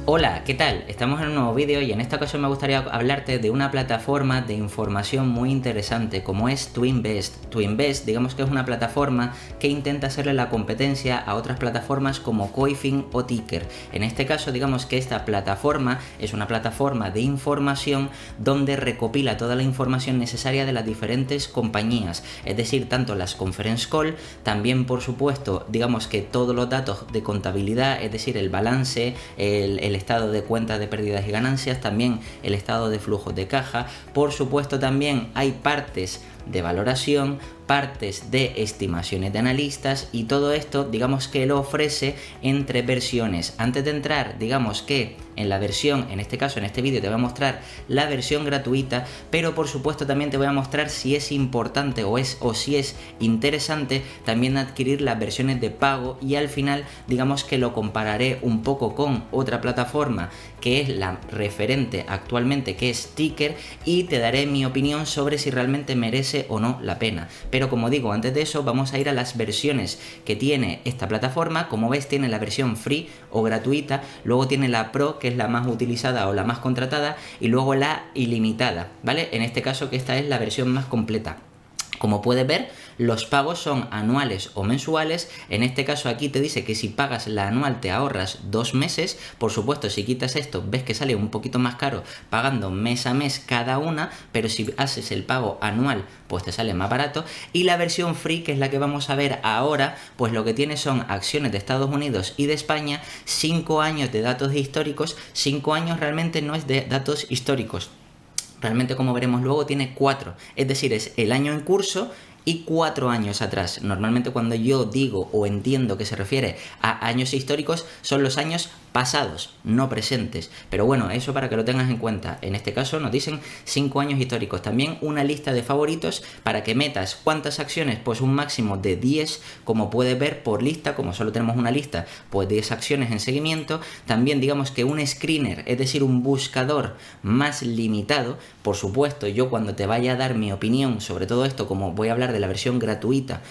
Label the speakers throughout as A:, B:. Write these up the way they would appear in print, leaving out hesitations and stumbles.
A: Hola, ¿qué tal? Estamos en un nuevo vídeo y en esta ocasión me gustaría hablarte de una plataforma de información muy interesante como es TwinVest. TwinVest, digamos que es una plataforma que intenta hacerle la competencia a otras plataformas como Coifin o Ticker. En este caso, digamos que esta plataforma es una plataforma de información donde recopila toda la información necesaria de las diferentes compañías, es decir, tanto las conference call, también por supuesto, digamos que todos los datos de contabilidad, es decir, el balance, el estado de cuentas de pérdidas y ganancias, también el estado de flujos de caja. Por supuesto también hay partes de valoración, partes de estimaciones de analistas y todo esto digamos que lo ofrece en 3 versiones. Antes de entrar, digamos que en la versión, en este caso en este vídeo te voy a mostrar la versión gratuita, pero por supuesto también te voy a mostrar si es importante o si es interesante también adquirir las versiones de pago, y al final digamos que lo compararé un poco con otra plataforma que es la referente actualmente, que es Ticker, y te daré mi opinión sobre si realmente merece o no la pena. Pero como digo, antes de eso vamos a ir a las versiones que tiene esta plataforma. Como ves, tiene la versión free o gratuita, luego tiene la Pro, que es la más utilizada o la más contratada, y luego la ilimitada, ¿vale? En este caso que esta es la versión más completa. Como puedes ver, los pagos son anuales o mensuales. En este caso aquí te dice que si pagas la anual te ahorras 2 meses. Por supuesto, si quitas esto, ves que sale un poquito más caro pagando mes a mes cada una, pero si haces el pago anual, pues te sale más barato. Y la versión free, que es la que vamos a ver ahora, pues lo que tiene son acciones de Estados Unidos y de España, 5 años de datos históricos. 5 años realmente no es de datos históricos. Realmente, como veremos luego, tiene 4, es decir, es el año en curso y 4 años atrás. Normalmente cuando yo digo o entiendo que se refiere a años históricos son los años pasados, no presentes. Pero bueno, eso para que lo tengas en cuenta. En este caso nos dicen 5 años históricos. También una lista de favoritos para que metas cuántas acciones, pues un máximo de 10, como puedes ver por lista. Como solo tenemos una lista, pues 10 acciones en seguimiento. También digamos que un screener, es decir, un buscador más limitado. Por supuesto, yo cuando te vaya a dar mi opinión sobre todo esto, como voy a hablar de la versión gratuita,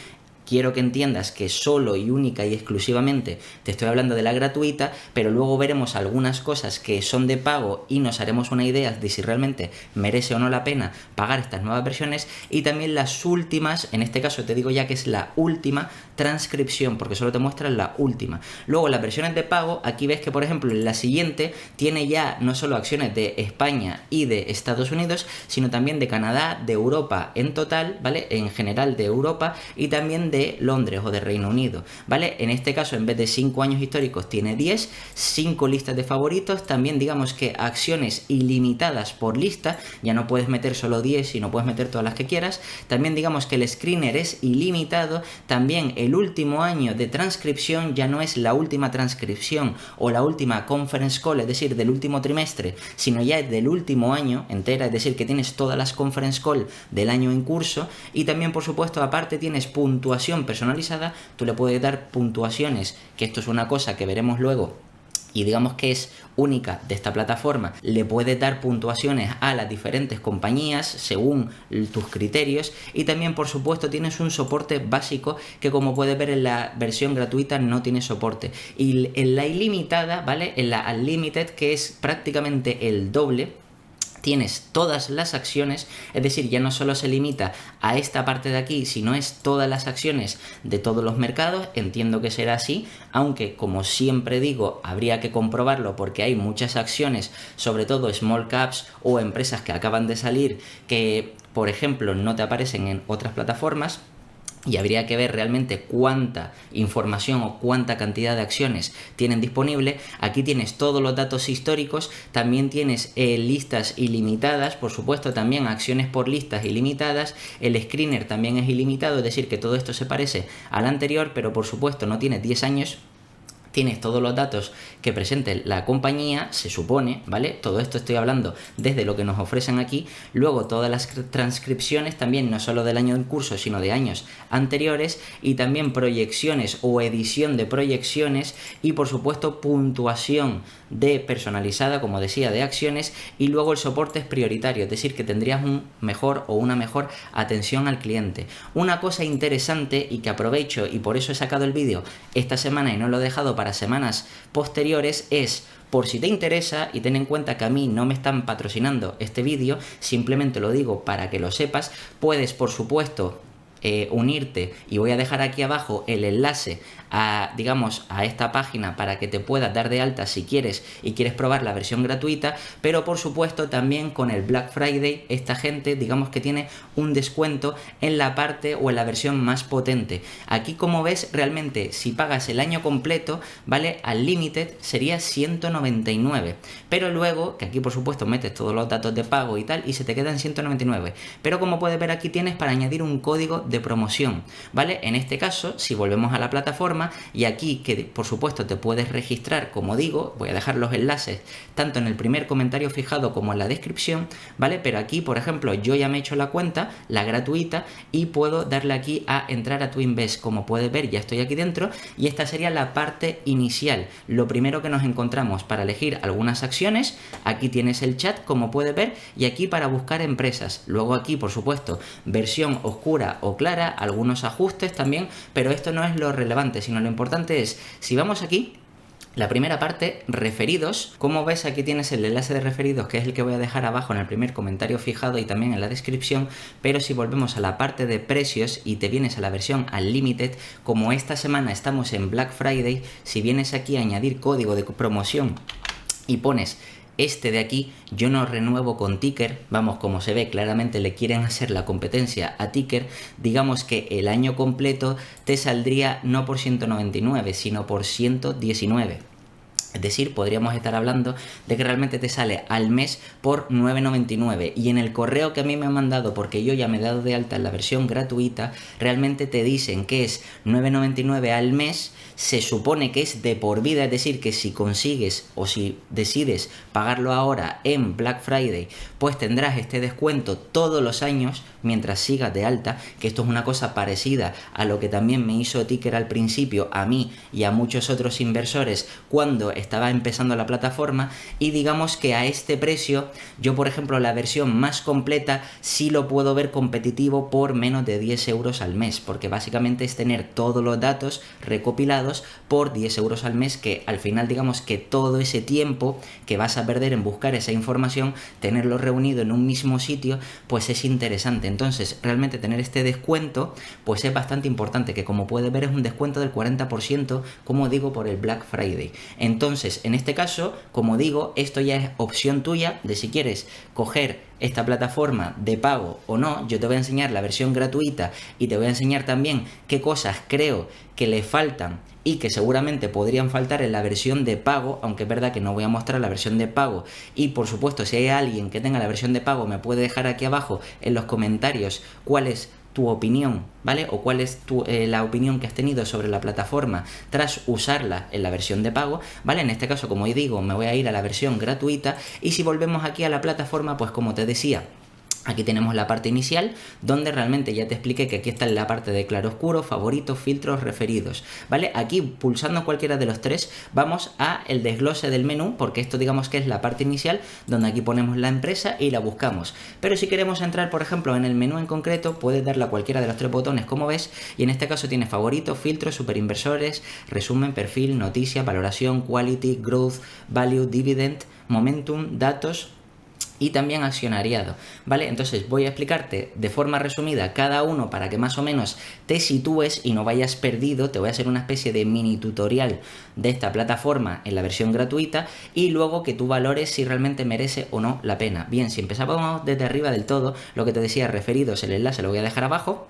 A: quiero que entiendas que solo y única y exclusivamente te estoy hablando de la gratuita, pero luego veremos algunas cosas que son de pago y nos haremos una idea de si realmente merece o no la pena pagar estas nuevas versiones. Y también las últimas, en este caso te digo ya que es la última transcripción, porque solo te muestran la última. Luego las versiones de pago, aquí ves que por ejemplo en la siguiente tiene ya no solo acciones de España y de Estados Unidos, sino también de Canadá, de Europa en total, ¿vale? En general de Europa, y también de Londres o de Reino Unido, ¿vale? En este caso, en vez de 5 años históricos, tiene 10, 5 listas de favoritos. También digamos que acciones ilimitadas por lista, ya no puedes meter solo 10, sino puedes meter todas las que quieras. También digamos que el screener es ilimitado. También el último año de transcripción ya no es la última transcripción o la última conference call, es decir, del último trimestre, sino ya es del último año entera, es decir, que tienes todas las conference call del año en curso. Y también, por supuesto, aparte tienes puntuación personalizada. Tú le puedes dar puntuaciones, que esto es una cosa que veremos luego y digamos que es única de esta plataforma. Le puedes dar puntuaciones a las diferentes compañías según tus criterios, y también por supuesto tienes un soporte básico que, como puedes ver, en la versión gratuita no tiene soporte, y en la ilimitada, ¿vale? En la Unlimited, que es prácticamente el doble, tienes todas las acciones, es decir, ya no solo se limita a esta parte de aquí, sino es todas las acciones de todos los mercados. Entiendo que será así, aunque como siempre digo, habría que comprobarlo porque hay muchas acciones, sobre todo small caps o empresas que acaban de salir, que por ejemplo no te aparecen en otras plataformas. Y habría que ver realmente cuánta información o cuánta cantidad de acciones tienen disponible. Aquí tienes todos los datos históricos, también tienes listas ilimitadas, por supuesto también acciones por listas ilimitadas. El screener también es ilimitado, es decir, que todo esto se parece al anterior, pero por supuesto no tiene 10 años. Tienes todos los datos que presente la compañía, se supone, ¿vale? Todo esto estoy hablando desde lo que nos ofrecen aquí. Luego todas las transcripciones también, no solo del año en curso, sino de años anteriores, y también proyecciones o edición de proyecciones, y por supuesto puntuación de personalizada, como decía, de acciones. Y luego el soporte es prioritario, es decir, que tendrías un mejor o una mejor atención al cliente. Una cosa interesante y que aprovecho y por eso he sacado el vídeo esta semana y no lo he dejado para para semanas posteriores es, por si te interesa, y ten en cuenta que a mí no me están patrocinando este vídeo, simplemente lo digo para que lo sepas, puedes por supuesto unirte, y voy a dejar aquí abajo el enlace a, digamos, a esta página para que te puedas dar de alta si quieres y quieres probar la versión gratuita, pero por supuesto también con el Black Friday esta gente, digamos que tiene un descuento en la parte o en la versión más potente. Aquí, como ves, realmente si pagas el año completo, ¿vale? Al Limited sería 199, pero luego, que aquí por supuesto metes todos los datos de pago y tal, y se te quedan 199, pero como puedes ver aquí tienes para añadir un código de promoción, ¿vale? En este caso, si volvemos a la plataforma, y aquí que por supuesto te puedes registrar, como digo, voy a dejar los enlaces tanto en el primer comentario fijado como en la descripción, ¿vale? Pero aquí, por ejemplo, yo ya me he hecho la cuenta, la gratuita, y puedo darle aquí a entrar a TwinBest. Como puedes ver, ya estoy aquí dentro, y esta sería la parte inicial. Lo primero que nos encontramos para elegir algunas acciones, aquí tienes el chat, como puedes ver, y aquí para buscar empresas. Luego aquí, por supuesto, versión oscura o clara, algunos ajustes también, pero esto no es lo relevante, sino lo importante es, si vamos aquí, la primera parte, referidos, como ves aquí tienes el enlace de referidos, que es el que voy a dejar abajo en el primer comentario fijado y también en la descripción, pero si volvemos a la parte de precios y te vienes a la versión Unlimited, como esta semana estamos en Black Friday, si vienes aquí a añadir código de promoción y pones este de aquí, yo no renuevo con Ticker, vamos, como se ve claramente le quieren hacer la competencia a Ticker, digamos que el año completo te saldría no por 199, sino por 119. Es decir, podríamos estar hablando de que realmente te sale al mes por 9,99, y en el correo que a mí me han mandado, porque yo ya me he dado de alta en la versión gratuita, realmente te dicen que es 9,99 al mes, se supone que es de por vida, es decir, que si consigues o si decides pagarlo ahora en Black Friday, pues tendrás este descuento todos los años mientras sigas de alta, que esto es una cosa parecida a lo que también me hizo Ticker al principio, a mí y a muchos otros inversores cuando estaba empezando la plataforma, y digamos que a este precio, yo por ejemplo la versión más completa sí lo puedo ver competitivo por menos de 10 euros al mes, porque básicamente es tener todos los datos recopilados por 10 euros al mes, que al final digamos que todo ese tiempo que vas a perder en buscar esa información, tenerlo reunido en un mismo sitio, pues es interesante. Entonces realmente tener este descuento pues es bastante importante, que como puedes ver es un descuento del 40%, como digo, por el Black Friday. Entonces en este caso, como digo, esto ya es opción tuya de si quieres coger esta plataforma de pago o no. Yo te voy a enseñar la versión gratuita y te voy a enseñar también qué cosas creo que le faltan y que seguramente podrían faltar en la versión de pago, aunque es verdad que no voy a mostrar la versión de pago, y por supuesto si hay alguien que tenga la versión de pago me puede dejar aquí abajo en los comentarios cuál es tu opinión, ¿vale? O cuál es la opinión que has tenido sobre la plataforma tras usarla en la versión de pago, ¿vale? En este caso, como digo, me voy a ir a la versión gratuita, y si volvemos aquí a la plataforma, pues como te decía, aquí tenemos la parte inicial, donde realmente ya te expliqué que aquí está la parte de claroscuro, favoritos, filtros, referidos, ¿vale? Aquí, pulsando cualquiera de los tres, vamos a el desglose del menú, porque esto digamos que es la parte inicial, donde aquí ponemos la empresa y la buscamos. Pero si queremos entrar, por ejemplo, en el menú en concreto, puedes darle a cualquiera de los tres botones, como ves, y en este caso tienes favoritos, filtros, superinversores, resumen, perfil, noticia, valoración, quality, growth, value, dividend, momentum, datos y también accionariado, ¿vale? Entonces voy a explicarte de forma resumida cada uno para que más o menos te sitúes y no vayas perdido. Te voy a hacer una especie de mini tutorial de esta plataforma en la versión gratuita, y luego que tú valores si realmente merece o no la pena. Bien, si empezamos desde arriba del todo, lo que te decía, referidos, el enlace lo voy a dejar abajo.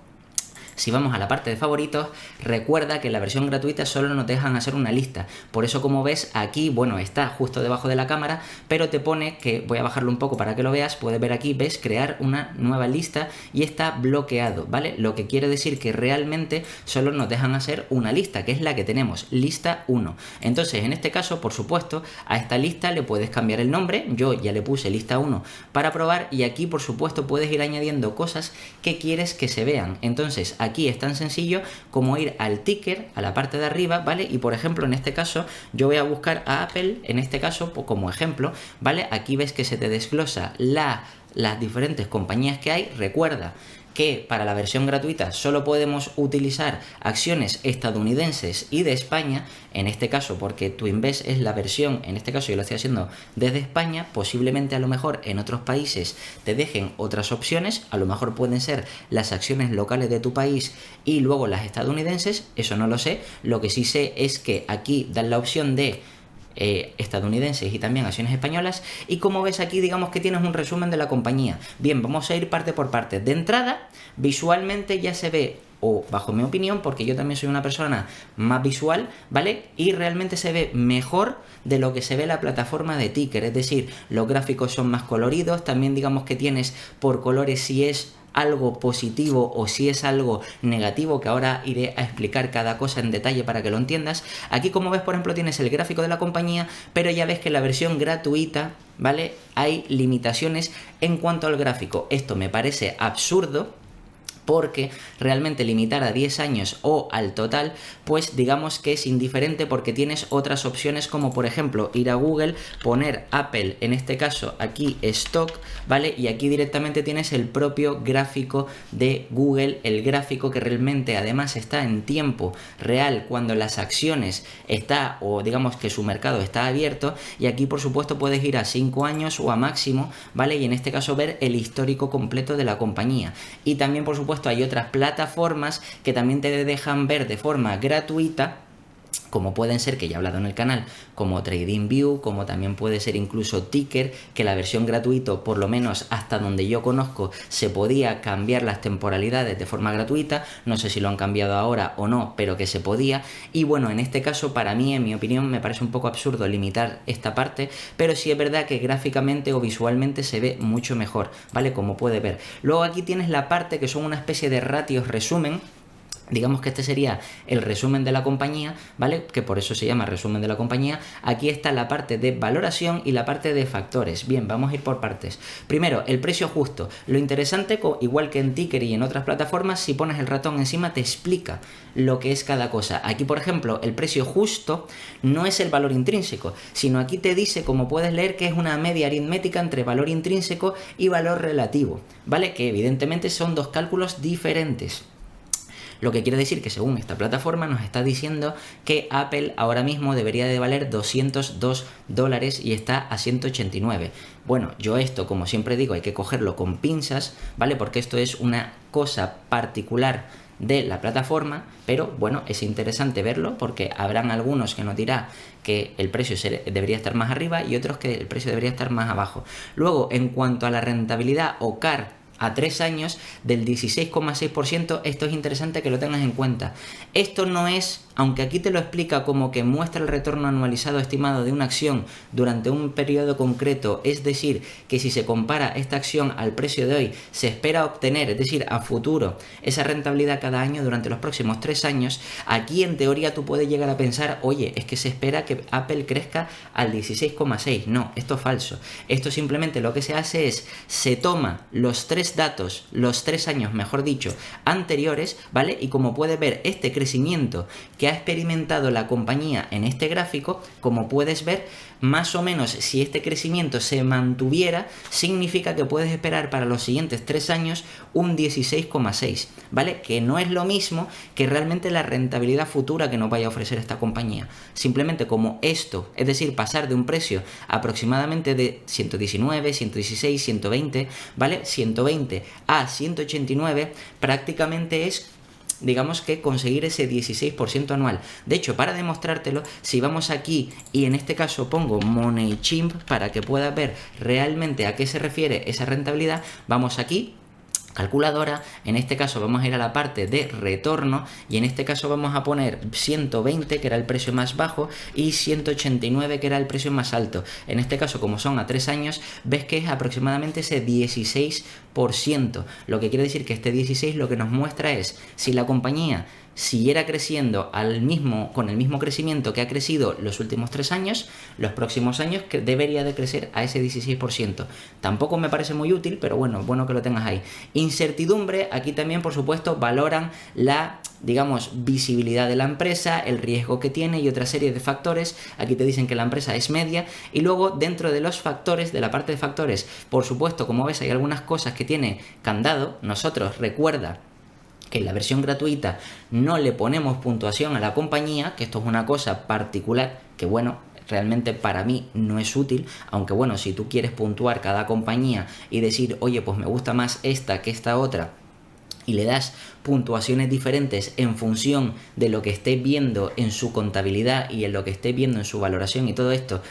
A: Si vamos a la parte de favoritos, recuerda que en la versión gratuita solo nos dejan hacer una lista. Por eso, como ves aquí, bueno, está justo debajo de la cámara, pero te pone que, voy a bajarlo un poco para que lo veas, puedes ver aquí, ves, crear una nueva lista, y está bloqueado, ¿vale? Lo que quiere decir que realmente solo nos dejan hacer una lista, que es la que tenemos, lista 1. Entonces, en este caso, por supuesto, a esta lista le puedes cambiar el nombre. Yo ya le puse lista 1 para probar, y aquí, por supuesto, puedes ir añadiendo cosas que quieres que se vean. Entonces, aquí es tan sencillo como ir al ticker, a la parte de arriba, ¿vale? Y por ejemplo, en este caso, yo voy a buscar a Apple, en este caso, pues, como ejemplo, ¿vale? Aquí ves que se te desglosa las diferentes compañías que hay. Recuerda que para la versión gratuita solo podemos utilizar acciones estadounidenses y de España, en este caso porque Twinvest es la versión, en este caso yo lo estoy haciendo desde España, posiblemente a lo mejor en otros países te dejen otras opciones, a lo mejor pueden ser las acciones locales de tu país y luego las estadounidenses, eso no lo sé, lo que sí sé es que aquí dan la opción de estadounidenses y también acciones españolas, y como ves aquí digamos que tienes un resumen de la compañía. Bien, vamos a ir parte por parte. De entrada, visualmente ya se ve, o bajo mi opinión, porque yo también soy una persona más visual, ¿vale? Y realmente se ve mejor de lo que se ve en la plataforma de ticker, es decir, los gráficos son más coloridos, también digamos que tienes por colores si es algo positivo o si es algo negativo, que ahora iré a explicar cada cosa en detalle para que lo entiendas. Aquí, como ves, por ejemplo, tienes el gráfico de la compañía, pero ya ves que en la versión gratuita, ¿vale?, hay limitaciones en cuanto al gráfico. Esto me parece absurdo, porque realmente limitar a 10 años o al total, pues digamos que es indiferente, porque tienes otras opciones como por ejemplo ir a Google, poner Apple, en este caso aquí stock, ¿vale? Y aquí directamente tienes el propio gráfico de Google, el gráfico que realmente además está en tiempo real cuando las acciones está, o digamos que su mercado está abierto, y aquí por supuesto puedes ir a 5 años o a máximo, ¿vale? Y en este caso ver el histórico completo de la compañía. Y también por supuesto hay otras plataformas que también te dejan ver de forma gratuita, como pueden ser, que ya he hablado en el canal, como TradingView, como también puede ser incluso Ticker, que la versión gratuita, por lo menos hasta donde yo conozco, se podía cambiar las temporalidades de forma gratuita, no sé si lo han cambiado ahora o no, pero que se podía. Y bueno, en este caso para mí, en mi opinión, me parece un poco absurdo limitar esta parte, pero sí es verdad que gráficamente o visualmente se ve mucho mejor, ¿vale? Como puede ver. Luego aquí tienes la parte que son una especie de ratios resumen. Digamos que este sería el resumen de la compañía, ¿vale? Que por eso se llama resumen de la compañía. Aquí está la parte de valoración y la parte de factores. Bien, vamos a ir por partes. Primero, el precio justo. Lo interesante, igual que en Ticker y en otras plataformas, si pones el ratón encima te explica lo que es cada cosa. Aquí, por ejemplo, el precio justo no es el valor intrínseco, sino aquí te dice, como puedes leer, que es una media aritmética entre valor intrínseco y valor relativo, ¿vale? Que evidentemente son dos cálculos diferentes. Lo que quiere decir que según esta plataforma nos está diciendo que Apple ahora mismo debería de valer $202 y está a 189. Bueno, yo esto, como siempre digo, hay que cogerlo con pinzas, ¿vale? Porque esto es una cosa particular de la plataforma, pero bueno, es interesante verlo porque habrán algunos que nos dirá que el precio debería estar más arriba y otros que el precio debería estar más abajo. Luego, en cuanto a la rentabilidad o CAR a 3 años del 16,6%, esto es interesante que lo tengas en cuenta. Esto no es, aunque aquí te lo explica como que muestra el retorno anualizado estimado de una acción durante un periodo concreto, es decir, que si se compara esta acción al precio de hoy, se espera obtener, es decir, a futuro, esa rentabilidad cada año durante los próximos 3 años, aquí en teoría tú puedes llegar a pensar, oye, es que se espera que Apple crezca al 16,6%. No, esto es falso. Esto simplemente lo que se hace es, se toma los 3 datos, los 3 años, mejor dicho, anteriores, ¿vale? Y como puedes ver, este crecimiento que ha experimentado la compañía en este gráfico, como puedes ver, más o menos si este crecimiento se mantuviera, significa que puedes esperar para los siguientes 3 años un 16,6, ¿vale? Que no es lo mismo que realmente la rentabilidad futura que nos vaya a ofrecer esta compañía. Simplemente como esto, es decir, pasar de un precio aproximadamente de 119, 116, 120, ¿vale? 120 a 189 prácticamente es, digamos, que conseguir ese 16% anual. De hecho, para demostrártelo, si vamos aquí y en este caso pongo MoneyChimp para que puedas ver realmente a qué se refiere esa rentabilidad, vamos aquí, calculadora, en este caso vamos a ir a la parte de retorno y en este caso vamos a poner 120, que era el precio más bajo, y 189, que era el precio más alto. En este caso, como son a 3 años, ves que es aproximadamente ese 16%, lo que quiere decir que este 16 lo que nos muestra es si la compañía siguiera creciendo con el mismo crecimiento que ha crecido los últimos 3 años, los próximos años que debería de crecer a ese 16%. Tampoco me parece muy útil, pero bueno que lo tengas ahí. Incertidumbre, aquí también por supuesto valoran la, digamos, visibilidad de la empresa, el riesgo que tiene y otra serie de factores. Aquí te dicen que la empresa es media y luego dentro de los factores, de la parte de factores, por supuesto, como ves hay algunas cosas que tiene candado. Nosotros, recuerda que en la versión gratuita no le ponemos puntuación a la compañía, que esto es una cosa particular que realmente para mí no es útil, aunque si tú quieres puntuar cada compañía y decir, oye, pues me gusta más esta que esta otra, y le das puntuaciones diferentes en función de lo que esté viendo en su contabilidad y en lo que esté viendo en su valoración y todo esto,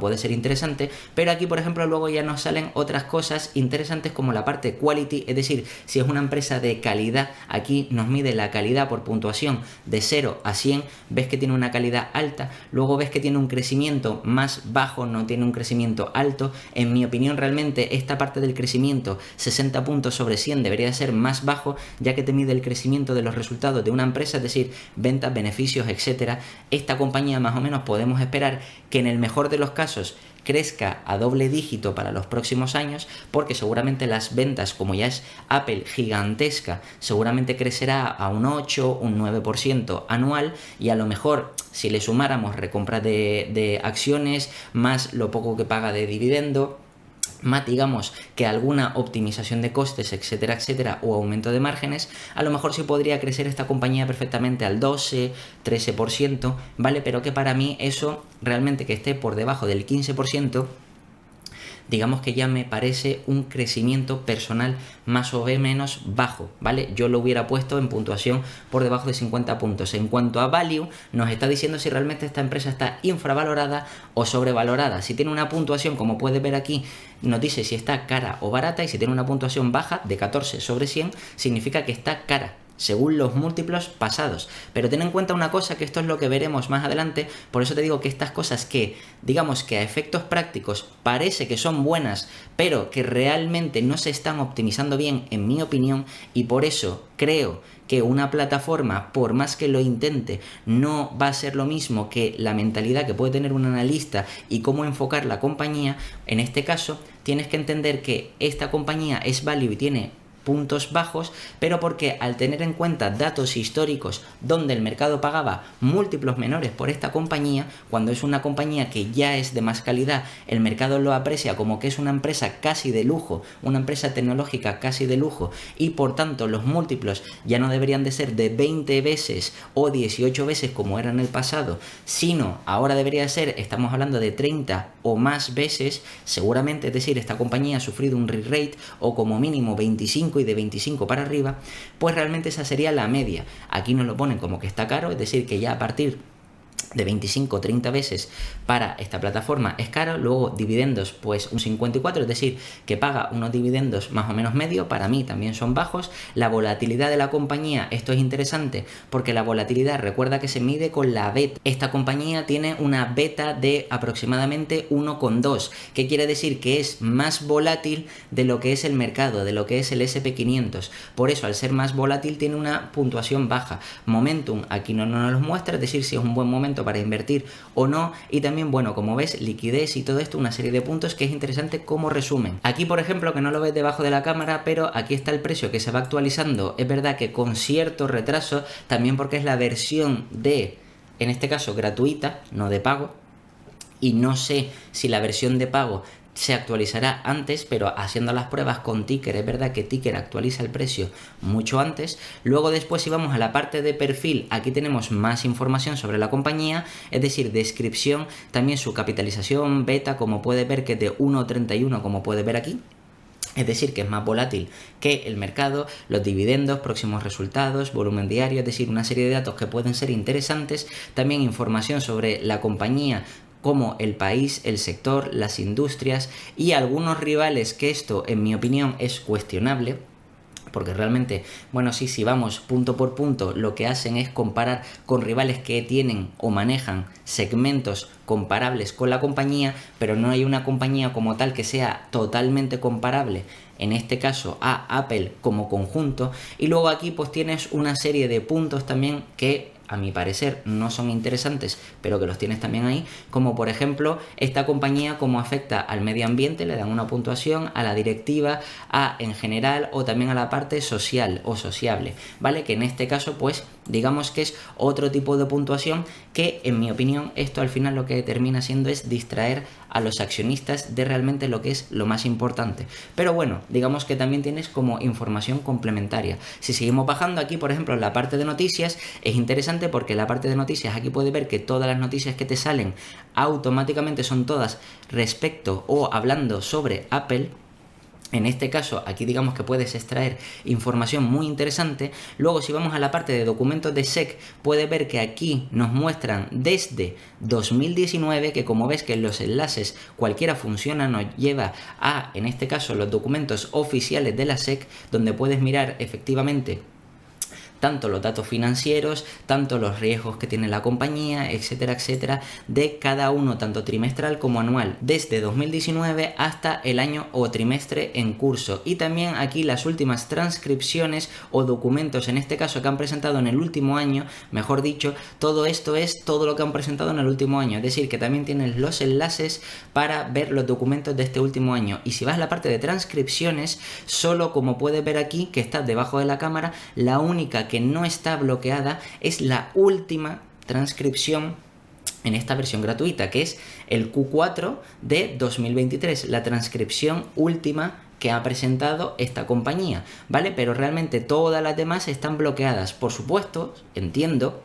A: puede ser interesante. Pero aquí, por ejemplo, luego ya nos salen otras cosas interesantes como la parte quality, es decir, si es una empresa de calidad, aquí nos mide la calidad por puntuación de 0 a 100, ves que tiene una calidad alta, luego ves que tiene un crecimiento más bajo, no tiene un crecimiento alto. En mi opinión, realmente esta parte del crecimiento, 60 puntos sobre 100, debería ser más bajo, ya que te mide el crecimiento de los resultados de una empresa, es decir, ventas, beneficios, etcétera. Esta compañía más o menos podemos esperar que en el mejor de los casos crezca a doble dígito para los próximos años, porque seguramente las ventas, como ya es Apple gigantesca, seguramente crecerá a un 8, un 9% anual, y a lo mejor si le sumáramos recompra de acciones, más lo poco que paga de dividendo, más digamos que alguna optimización de costes, etcétera, etcétera, o aumento de márgenes, a lo mejor sí podría crecer esta compañía perfectamente al 12, 13%, ¿vale? Pero que para mí eso realmente que esté por debajo del 15%, digamos que ya me parece un crecimiento personal más o menos bajo, ¿vale? Yo lo hubiera puesto en puntuación por debajo de 50 puntos. En cuanto a value, nos está diciendo si realmente esta empresa está infravalorada o sobrevalorada. Si tiene una puntuación, como puedes ver aquí, nos dice si está cara o barata, y si tiene una puntuación baja de 14 sobre 100, significa que está cara, según los múltiplos pasados. Pero ten en cuenta una cosa, que esto es lo que veremos más adelante, por eso te digo que estas cosas que, digamos que a efectos prácticos parece que son buenas, pero que realmente no se están optimizando bien, en mi opinión, y por eso creo que una plataforma, por más que lo intente, no va a ser lo mismo que la mentalidad que puede tener un analista y cómo enfocar la compañía. En este caso, tienes que entender que esta compañía es value y tiene puntos bajos, pero porque al tener en cuenta datos históricos donde el mercado pagaba múltiplos menores por esta compañía, cuando es una compañía que ya es de más calidad, el mercado lo aprecia como que es una empresa casi de lujo, una empresa tecnológica casi de lujo, y por tanto los múltiplos ya no deberían de ser de 20 veces o 18 veces como era en el pasado, sino ahora debería ser, estamos hablando de 30 o más veces seguramente. Es decir, esta compañía ha sufrido un re-rate o como mínimo 25 y de 25 para arriba, pues realmente esa sería la media. Aquí nos lo ponen como que está caro, es decir, que ya a partir de 25 o 30 veces para esta plataforma es caro. Luego dividendos, pues un 54, es decir, que paga unos dividendos más o menos medio, para mí también son bajos. La volatilidad de la compañía, esto es interesante porque la volatilidad, recuerda que se mide con la beta. Esta compañía tiene una beta de aproximadamente 1,2, que quiere decir que es más volátil de lo que es el mercado, de lo que es el SP500. Por eso, al ser más volátil, tiene una puntuación baja. Momentum aquí no nos lo muestra, es decir, si es un buen momento para invertir o no, y también, bueno, como ves, liquidez y todo esto, una serie de puntos que es interesante como resumen. Aquí, por ejemplo, que no lo ves debajo de la cámara, pero aquí está el precio que se va actualizando, es verdad que con cierto retraso, también porque es la versión de, en este caso, gratuita, no de pago, y no sé si la versión de pago se actualizará antes, pero haciendo las pruebas con Ticker, es verdad que Ticker actualiza el precio mucho antes. Luego después, si vamos a la parte de perfil, aquí tenemos más información sobre la compañía, es decir, descripción, también su capitalización beta, como puedes ver, que es de 1,31, como puedes ver aquí. Es decir, que es más volátil que el mercado, los dividendos, próximos resultados, volumen diario, es decir, una serie de datos que pueden ser interesantes. También información sobre la compañía, como el país, el sector, las industrias y algunos rivales, que esto en mi opinión es cuestionable. porque realmente, bueno, sí, si vamos punto por punto, lo que hacen es comparar con rivales que tienen o manejan segmentos comparables con la compañía, pero no hay una compañía como tal que sea totalmente comparable, en este caso a Apple como conjunto. Y luego aquí pues tienes una serie de puntos también que a mi parecer no son interesantes, pero que los tienes también ahí, como por ejemplo esta compañía cómo afecta al medio ambiente, le dan una puntuación, a la directiva, a en general, o también a la parte social o sociable, ¿vale? Que en este caso pues digamos que es otro tipo de puntuación que, en mi opinión, esto al final lo que termina siendo es distraer a los accionistas de realmente lo que es lo más importante. Pero bueno, digamos que también tienes como información complementaria. Si seguimos bajando aquí, por ejemplo, en la parte de noticias, es interesante porque en la parte de noticias aquí puedes ver que todas las noticias que te salen automáticamente son todas respecto o hablando sobre Apple. En este caso, aquí digamos que puedes extraer información muy interesante. Luego, si vamos a la parte de documentos de SEC, puedes ver que aquí nos muestran desde 2019, que como ves que en los enlaces cualquiera funciona, nos lleva a, en este caso, los documentos oficiales de la SEC, donde puedes mirar efectivamente tanto los datos financieros, tanto los riesgos que tiene la compañía, etcétera, etcétera, de cada uno, tanto trimestral como anual, desde 2019 hasta el año o trimestre en curso. Y también aquí las últimas transcripciones o documentos, en este caso que han presentado en el último año, mejor dicho, todo esto es todo lo que han presentado en el último año, es decir, que también tienes los enlaces para ver los documentos de este último año. Y si vas a la parte de transcripciones, solo, como puedes ver aquí, que está debajo de la cámara, la única que no está bloqueada es la última transcripción en esta versión gratuita, que es el Q4 de 2023, la transcripción última que ha presentado esta compañía, ¿vale? Pero realmente todas las demás están bloqueadas. Por supuesto, entiendo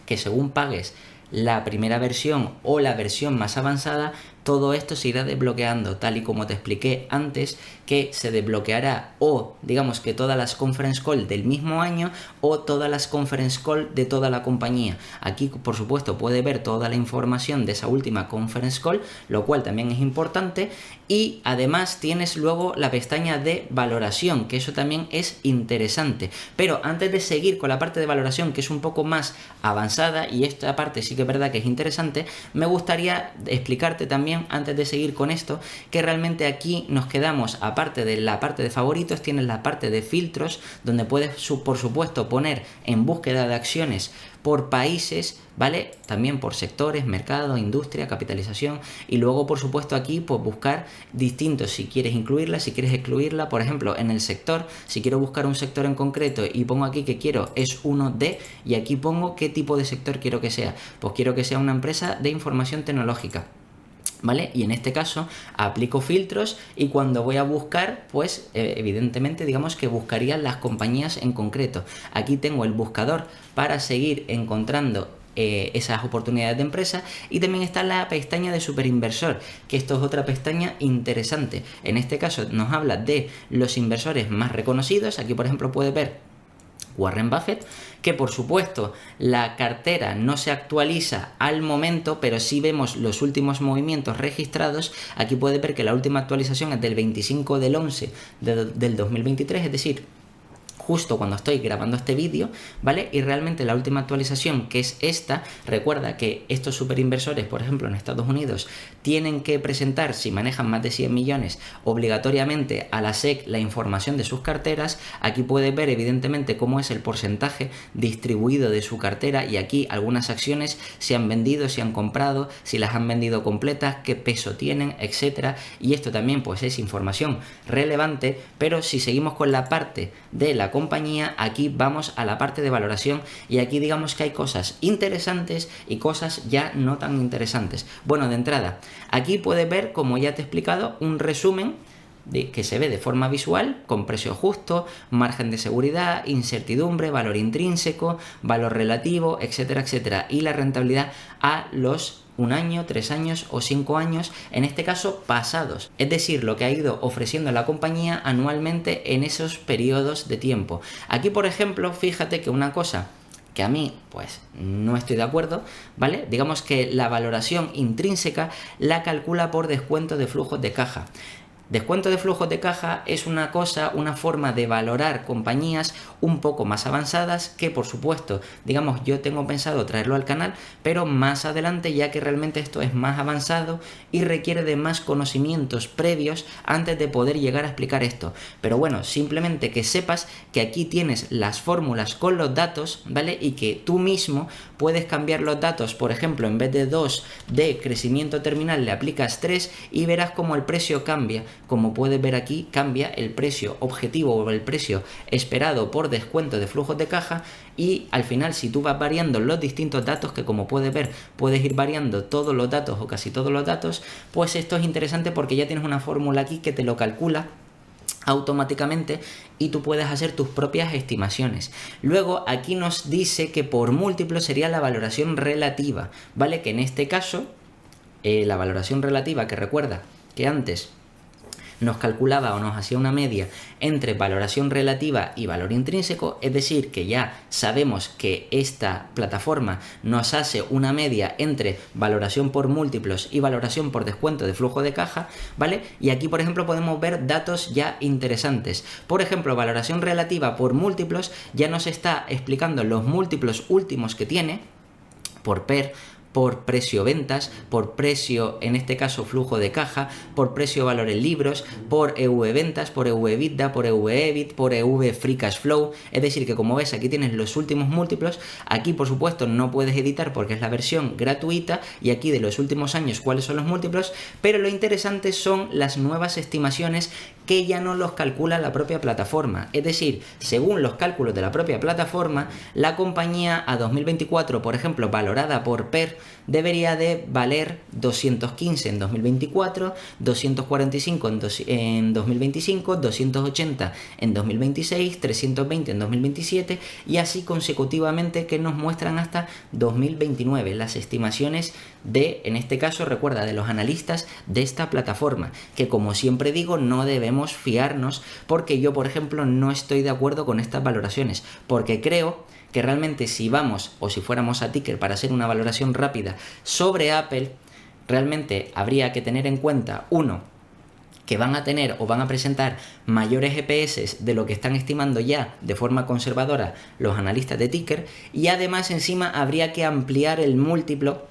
A: que según pagues la primera versión o la versión más avanzada, todo esto se irá desbloqueando, tal y como te expliqué antes, que se desbloqueará o digamos que todas las conference call del mismo año o todas las conference call de toda la compañía. Aquí por supuesto puedes ver toda la información de esa última conference call, lo cual también es importante, y además tienes luego la pestaña de valoración, que eso también es interesante. Pero antes de seguir con la parte de valoración, que es un poco más avanzada, y esta parte sí que es verdad que es interesante, me gustaría explicarte también, antes de seguir con esto, que realmente aquí nos quedamos, aparte de la parte de favoritos, tienes la parte de filtros, donde puedes por supuesto poner en búsqueda de acciones por países, ¿vale? También por sectores, mercado, industria, capitalización, y luego por supuesto aquí pues buscar distintos, si quieres incluirla, si quieres excluirla. Por ejemplo, en el sector, si quiero buscar un sector en concreto y pongo aquí que quiero es uno de, y aquí pongo qué tipo de sector quiero que sea, pues quiero que sea una empresa de información tecnológica, ¿vale? Y en este caso aplico filtros, y cuando voy a buscar, pues evidentemente digamos que buscaría las compañías en concreto. Aquí tengo el buscador para seguir encontrando esas oportunidades de empresa, y también está la pestaña de superinversor, que esto es otra pestaña interesante. En este caso nos habla de los inversores más reconocidos. Aquí por ejemplo puedes ver Warren Buffett, que por supuesto la cartera no se actualiza al momento, pero sí vemos los últimos movimientos registrados. Aquí puedes ver que la última actualización es del 25 del 11 del 2023, es decir, justo cuando estoy grabando este vídeo, ¿vale? Y realmente la última actualización, que es esta, recuerda que estos superinversores, por ejemplo en Estados Unidos, tienen que presentar, si manejan más de 100 millones, obligatoriamente a la SEC la información de sus carteras. Aquí puedes ver evidentemente cómo es el porcentaje distribuido de su cartera, y aquí algunas acciones, si han vendido, si han comprado, si las han vendido completas, qué peso tienen, etcétera. Y esto también pues es información relevante. Pero si seguimos con la parte de la compañía, aquí vamos a la parte de valoración, y aquí digamos que hay cosas interesantes y cosas ya no tan interesantes. Bueno, de entrada, aquí puedes ver, como ya te he explicado, un resumen que se ve de forma visual, con precio justo, margen de seguridad, incertidumbre, valor intrínseco, valor relativo, etcétera, etcétera, y la rentabilidad a los 1 año, 3 años o 5 años, en este caso pasados, es decir, lo que ha ido ofreciendo la compañía anualmente en esos periodos de tiempo. Aquí por ejemplo, fíjate que una cosa que a mí pues no estoy de acuerdo, ¿vale? Digamos que la valoración intrínseca la calcula por descuento de flujos de caja. Descuento de flujos de caja es una cosa, una forma de valorar compañías un poco más avanzadas que, por supuesto, digamos, yo tengo pensado traerlo al canal, pero más adelante, ya que realmente esto es más avanzado y requiere de más conocimientos previos antes de poder llegar a explicar esto. Pero bueno, simplemente que sepas que aquí tienes las fórmulas con los datos, ¿vale? Y que tú mismo puedes cambiar los datos, por ejemplo, en vez de 2 de crecimiento terminal le aplicas 3 y verás cómo el precio cambia. Como puedes ver aquí, cambia el precio objetivo o el precio esperado por descuento de flujos de caja, y al final, si tú vas variando los distintos datos, que como puedes ver puedes ir variando todos los datos o casi todos los datos, pues esto es interesante porque ya tienes una fórmula aquí que te lo calcula automáticamente y tú puedes hacer tus propias estimaciones. Luego aquí nos dice que por múltiplo sería la valoración relativa, ¿vale? Que en este caso la valoración relativa, que recuerda que antes nos calculaba o nos hacía una media entre valoración relativa y valor intrínseco, es decir, que ya sabemos que esta plataforma nos hace una media entre valoración por múltiplos y valoración por descuento de flujo de caja, ¿vale? Y aquí, por ejemplo, podemos ver datos ya interesantes. Por ejemplo, valoración relativa por múltiplos ya nos está explicando los múltiplos últimos que tiene por PER, por precio ventas, por precio, en este caso flujo de caja, por precio valor en libros, por EV ventas, por EV EBITDA, por EV EBIT, por EV free cash flow. Es decir, que como ves, aquí tienes los últimos múltiplos. Aquí, por supuesto, no puedes editar porque es la versión gratuita, y aquí de los últimos años cuáles son los múltiplos, pero lo interesante son las nuevas estimaciones que ya no los calcula la propia plataforma. Es decir, según los cálculos de la propia plataforma, la compañía a 2024, por ejemplo, valorada por PER, debería de valer 215 en 2024, 245 en 2025, 280 en 2026, 320 en 2027 y así consecutivamente, que nos muestran hasta 2029 las estimaciones de, en este caso, recuerda, de los analistas de esta plataforma, que como siempre digo, no debemos fiarnos, porque yo, por ejemplo, no estoy de acuerdo con estas valoraciones, porque creo que realmente si vamos o si fuéramos a Ticker para hacer una valoración rápida sobre Apple, realmente habría que tener en cuenta, uno, que van a tener o van a presentar mayores EPS de lo que están estimando ya de forma conservadora los analistas de Ticker, y además encima habría que ampliar el múltiplo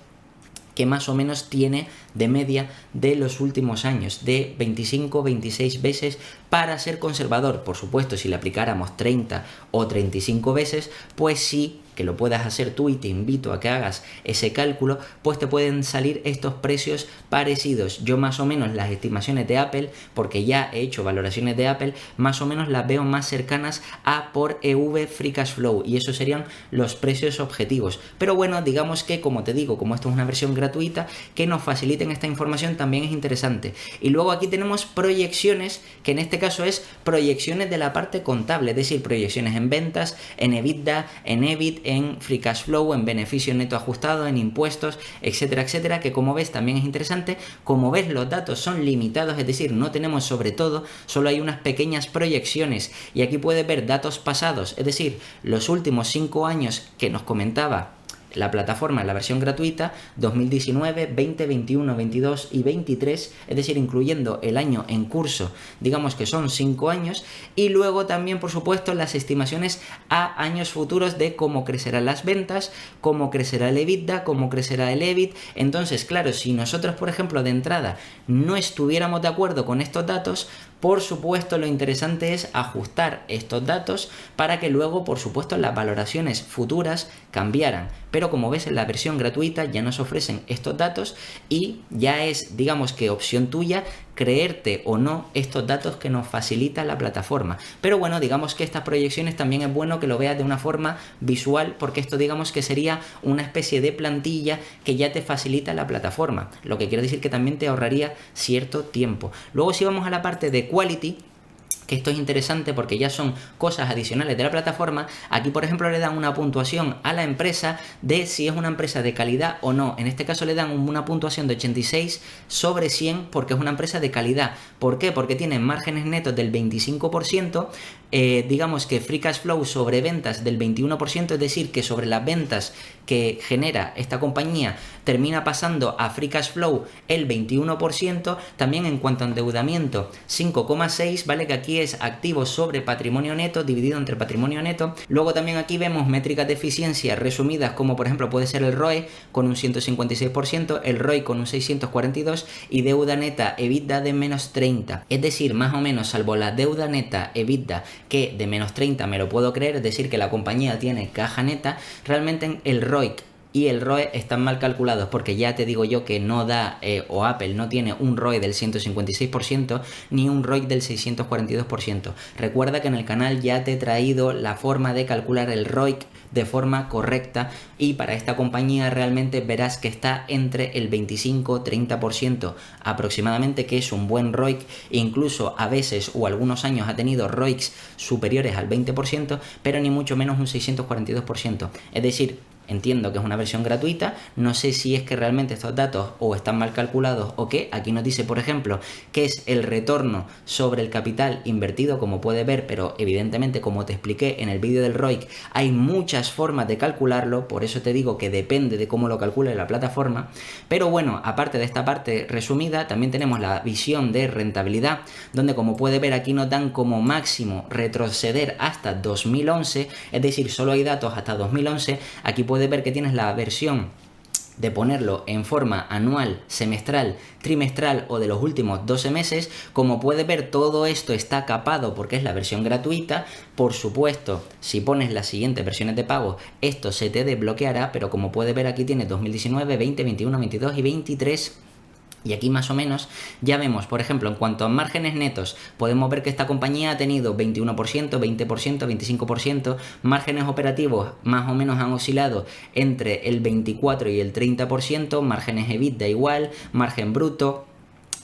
A: que más o menos tiene de media de los últimos años, de 25-26 veces para ser conservador. Por supuesto, si le aplicáramos 30 o 35 veces, pues sí que lo puedas hacer tú, y te invito a que hagas ese cálculo, pues te pueden salir estos precios parecidos. Yo más o menos las estimaciones de Apple, porque ya he hecho valoraciones de Apple, más o menos las veo más cercanas a por EV free cash flow, y esos serían los precios objetivos. Pero bueno, digamos que, como te digo, como esto es una versión gratuita, que nos faciliten esta información también es interesante. Y luego aquí tenemos proyecciones, que en este caso es proyecciones de la parte contable, es decir, proyecciones en ventas, en EBITDA, en EBIT, en free cash flow, en beneficio neto ajustado, en impuestos, etcétera, etcétera, que como ves también es interesante. Como ves, los datos son limitados, es decir, no tenemos sobre todo, solo hay unas pequeñas proyecciones, y aquí puedes ver datos pasados, es decir, los últimos 5 años que nos comentaba la plataforma en la versión gratuita, 2019, 20, 21, 22 y 23, es decir, incluyendo el año en curso, digamos que son 5 años, y luego también, por supuesto, las estimaciones a años futuros de cómo crecerán las ventas, cómo crecerá el EBITDA, cómo crecerá el EBIT. Entonces, claro, si nosotros, por ejemplo, de entrada no estuviéramos de acuerdo con estos datos, por supuesto, lo interesante es ajustar estos datos para que luego, por supuesto, las valoraciones futuras cambiaran. Pero como ves, en la versión gratuita ya nos ofrecen estos datos, y ya es, digamos que, opción tuya creerte o no estos datos que nos facilita la plataforma. Pero bueno, digamos que estas proyecciones también es bueno que lo veas de una forma visual, porque esto, digamos que sería una especie de plantilla que ya te facilita la plataforma, lo que quiere decir que también te ahorraría cierto tiempo. Luego, si vamos a la parte de quality, que esto es interesante porque ya son cosas adicionales de la plataforma. Aquí, por ejemplo, le dan una puntuación a la empresa de si es una empresa de calidad o no. En este caso le dan una puntuación de 86 sobre 100 porque es una empresa de calidad. ¿Por qué? Porque tiene márgenes netos del 25%, digamos que free cash flow sobre ventas del 21%, es decir, que sobre las ventas que genera esta compañía termina pasando a free cash flow el 21%. También en cuanto a endeudamiento, 5,6, ¿vale? Que aquí es activos sobre patrimonio neto dividido entre patrimonio neto. Luego también aquí vemos métricas de eficiencia resumidas, como por ejemplo puede ser el ROE con un 156%, el ROI con un 642 y deuda neta EBITDA de menos 30. Es decir, más o menos, salvo la deuda neta EBITDA que de menos 30 me lo puedo creer, es decir, que la compañía tiene caja neta, realmente el ROIC y el ROE están mal calculados porque ya te digo yo que no da, o Apple no tiene un ROE del 156% ni un ROIC del 642%. Recuerda que en el canal ya te he traído la forma de calcular el ROIC de forma correcta y para esta compañía realmente verás que está entre el 25-30% aproximadamente, que es un buen ROIC. Incluso a veces o algunos años ha tenido ROICs superiores al 20%, pero ni mucho menos un 642%. Es decir, entiendo que es una versión gratuita, no sé si es que realmente estos datos o están mal calculados o qué. Aquí nos dice, por ejemplo, que es el retorno sobre el capital invertido, como puedes ver, pero evidentemente, como te expliqué en el vídeo del ROIC, hay muchas formas de calcularlo, por eso te digo que depende de cómo lo calcule la plataforma. Pero bueno, aparte de esta parte resumida, también tenemos la visión de rentabilidad, donde como puedes ver aquí nos dan como máximo retroceder hasta 2011, es decir, solo hay datos hasta 2011. Aquí puedes ver que tienes la versión de ponerlo en forma anual, semestral, trimestral o de los últimos 12 meses. Como puedes ver, todo esto está capado porque es la versión gratuita. Por supuesto, si pones las siguientes versiones de pago, esto se te desbloqueará, pero como puedes ver aquí tienes 2019, 20, 21, 22 y 23. Y aquí más o menos ya vemos, por ejemplo, en cuanto a márgenes netos, podemos ver que esta compañía ha tenido 21%, 20%, 25%, márgenes operativos más o menos han oscilado entre el 24 y el 30%, márgenes EBITDA igual, margen bruto.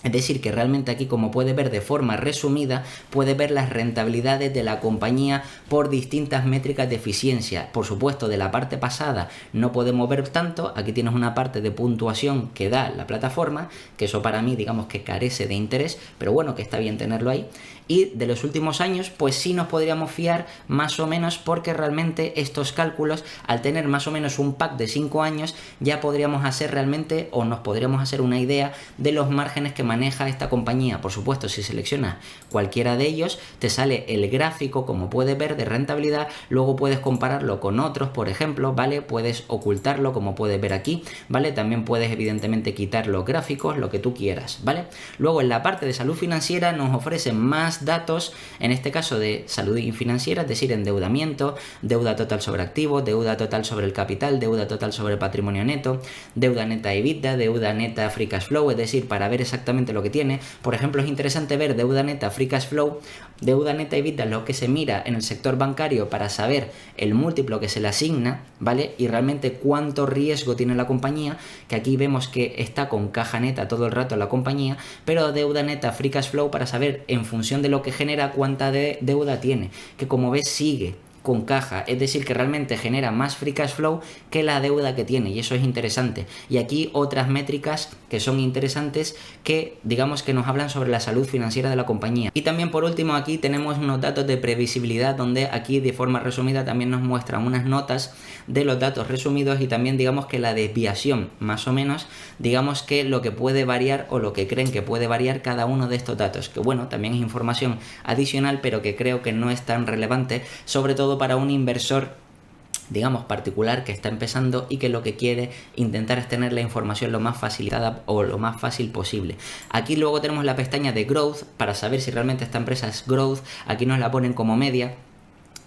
A: Es decir, que realmente aquí, como puedes ver de forma resumida, puedes ver las rentabilidades de la compañía por distintas métricas de eficiencia. Por supuesto, de la parte pasada no podemos ver tanto. Aquí tienes una parte de puntuación que da la plataforma, que eso para mí digamos que carece de interés, pero bueno, que está bien tenerlo ahí. Y de los últimos años, pues sí nos podríamos fiar más o menos, porque realmente estos cálculos, al tener más o menos un pack de 5 años, ya podríamos hacer realmente, o nos podríamos hacer una idea de los márgenes que maneja esta compañía. Por supuesto, si seleccionas cualquiera de ellos, te sale el gráfico, como puedes ver, de rentabilidad. Luego puedes compararlo con otros, por ejemplo, ¿vale? Puedes ocultarlo, como puedes ver aquí, ¿vale? También puedes evidentemente quitar los gráficos, lo que tú quieras, ¿vale? Luego en la parte de salud financiera nos ofrecen más datos, en este caso de salud financiera, es decir, endeudamiento, deuda total sobre activos, deuda total sobre el capital, deuda total sobre el patrimonio neto, deuda neta EBITDA, deuda neta free cash flow, es decir, para ver exactamente lo que tiene. Por ejemplo, es interesante ver deuda neta free cash flow, deuda neta EBITDA, lo que se mira en el sector bancario para saber el múltiplo que se le asigna, ¿vale? Y realmente cuánto riesgo tiene la compañía, que aquí vemos que está con caja neta todo el rato la compañía, pero deuda neta free cash flow para saber en función de lo que genera cuánta deuda tiene, que como ves sigue con caja, es decir, que realmente genera más free cash flow que la deuda que tiene, y eso es interesante. Y aquí otras métricas que son interesantes, que digamos que nos hablan sobre la salud financiera de la compañía. Y también por último aquí tenemos unos datos de previsibilidad, donde aquí de forma resumida también nos muestran unas notas de los datos resumidos, y también digamos que la desviación, más o menos, digamos que lo que puede variar o lo que creen que puede variar cada uno de estos datos, que bueno, también es información adicional, pero que creo que no es tan relevante, sobre todo para un inversor, digamos, particular, que está empezando y que lo que quiere intentar es tener la información lo más facilitada o lo más fácil posible. Aquí luego tenemos la pestaña de Growth para saber si realmente esta empresa es Growth. Aquí nos la ponen como media.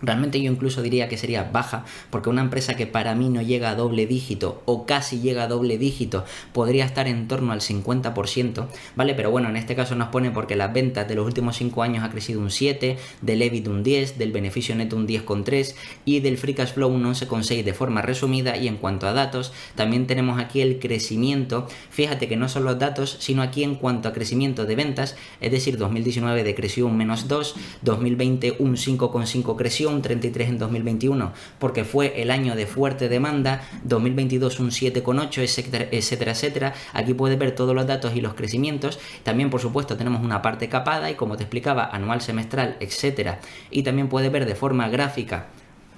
A: Realmente yo incluso diría que sería baja, porque una empresa que para mí no llega a doble dígito o casi llega a doble dígito podría estar en torno al 50%, ¿vale? Pero bueno, en este caso nos pone porque las ventas de los últimos 5 años ha crecido un 7, del EBIT un 10, del beneficio neto un 10,3 y del free cash flow un 11,6 de forma resumida. Y en cuanto a datos, también tenemos aquí el crecimiento. Fíjate que no son los datos, sino aquí en cuanto a crecimiento de ventas, es decir, 2019 decreció un -2, 2020 un 5,5 creció, un 33 en 2021 porque fue el año de fuerte demanda, 2022 un 7,8, etcétera, etcétera, etcétera. Aquí puedes ver todos los datos y los crecimientos. También, por supuesto, tenemos una parte capada y, como te explicaba, anual, semestral, etcétera. Y también puedes ver de forma gráfica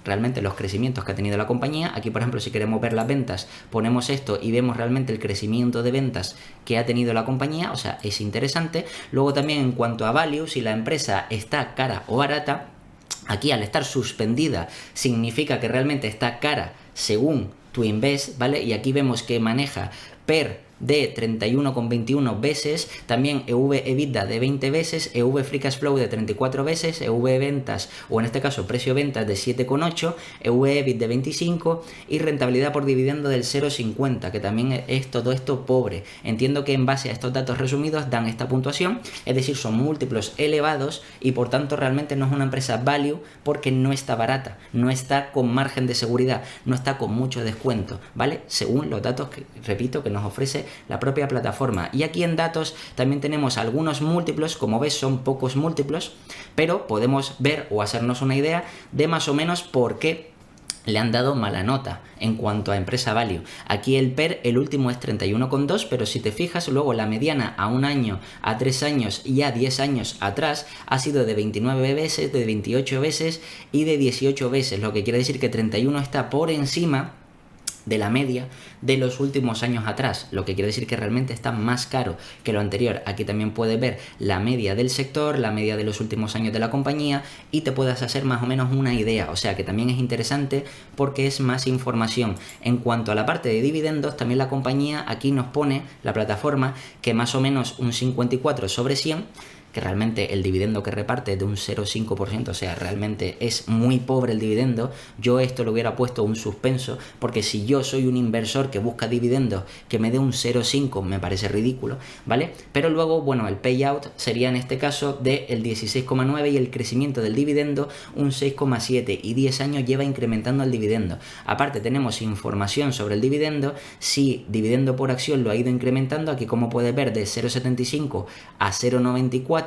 A: realmente los crecimientos que ha tenido la compañía. Aquí, por ejemplo, si queremos ver las ventas, ponemos esto y vemos realmente el crecimiento de ventas que ha tenido la compañía, o sea, es interesante. Luego también en cuanto a value, si la empresa está cara o barata, aquí al estar suspendida significa que realmente está cara según TwinVest, ¿vale? Y aquí vemos que maneja PER de 31,21 veces, también EV/EBITDA de 20 veces, EV Free Cash Flow de 34 veces, EV ventas, o en este caso precio ventas de 7,8, EV EBIT de 25 y rentabilidad por dividendo del 0,50, que también es todo esto pobre. Entiendo que en base a estos datos resumidos dan esta puntuación, es decir, son múltiplos elevados y por tanto realmente no es una empresa value porque no está barata, no está con margen de seguridad, no está con mucho descuento, ¿vale? Según los datos que, repito, que nos ofrece la propia plataforma. Y aquí en datos también tenemos algunos múltiplos, como ves son pocos múltiplos, pero podemos ver o hacernos una idea de más o menos por qué le han dado mala nota en cuanto a empresa value. Aquí el PER, el último es 31,2, pero si te fijas luego la mediana a un año, a 3 años y a 10 años atrás ha sido de 29 veces, de 28 veces y de 18 veces, lo que quiere decir que 31 está por encima de la media de los últimos años atrás, lo que quiere decir que realmente está más caro que lo anterior. Aquí también puedes ver la media del sector, la media de los últimos años de la compañía y te puedas hacer más o menos una idea, o sea que también es interesante porque es más información. En cuanto a la parte de dividendos, también la compañía aquí nos pone, la plataforma, que más o menos un 54 sobre 100, que realmente el dividendo que reparte es de un 0,5%, o sea, realmente es muy pobre el dividendo. Yo esto lo hubiera puesto un suspenso, porque si yo soy un inversor que busca dividendos que me dé un 0,5 me parece ridículo, ¿vale? Pero luego, bueno, el payout sería en este caso del 16,9 y el crecimiento del dividendo un 6,7 y 10 años lleva incrementando el dividendo. Aparte tenemos información sobre el dividendo, si dividendo por acción lo ha ido incrementando, aquí como puedes ver de 0,75 a 0,94,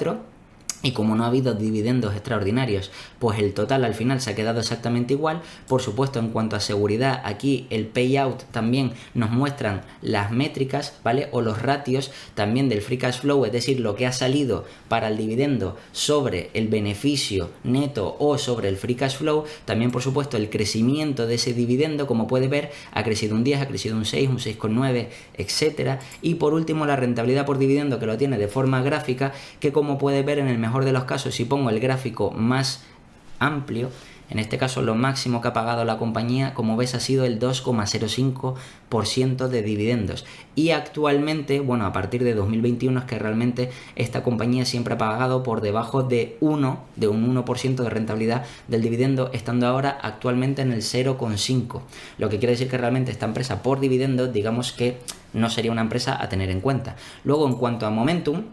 A: y como no ha habido dividendos extraordinarios, pues el total al final se ha quedado exactamente igual. Por supuesto, en cuanto a seguridad, aquí el payout también nos muestran las métricas, ¿vale? O los ratios también del free cash flow, es decir, lo que ha salido para el dividendo sobre el beneficio neto o sobre el free cash flow. También, por supuesto, el crecimiento de ese dividendo, como puedes ver, ha crecido un 10, ha crecido un 6, un 6,9, etcétera. Y por último, la rentabilidad por dividendo, que lo tiene de forma gráfica, que como puedes ver en el mejor de los casos, si pongo el gráfico más amplio, en este caso lo máximo que ha pagado la compañía, como ves, ha sido el 2,05% de dividendos. Y actualmente, bueno, a partir de 2021 es que realmente esta compañía siempre ha pagado por debajo de un 1% de rentabilidad del dividendo, estando ahora actualmente en el 0,5. Lo que quiere decir que realmente esta empresa por dividendos, digamos que no sería una empresa a tener en cuenta. Luego, en cuanto a momentum,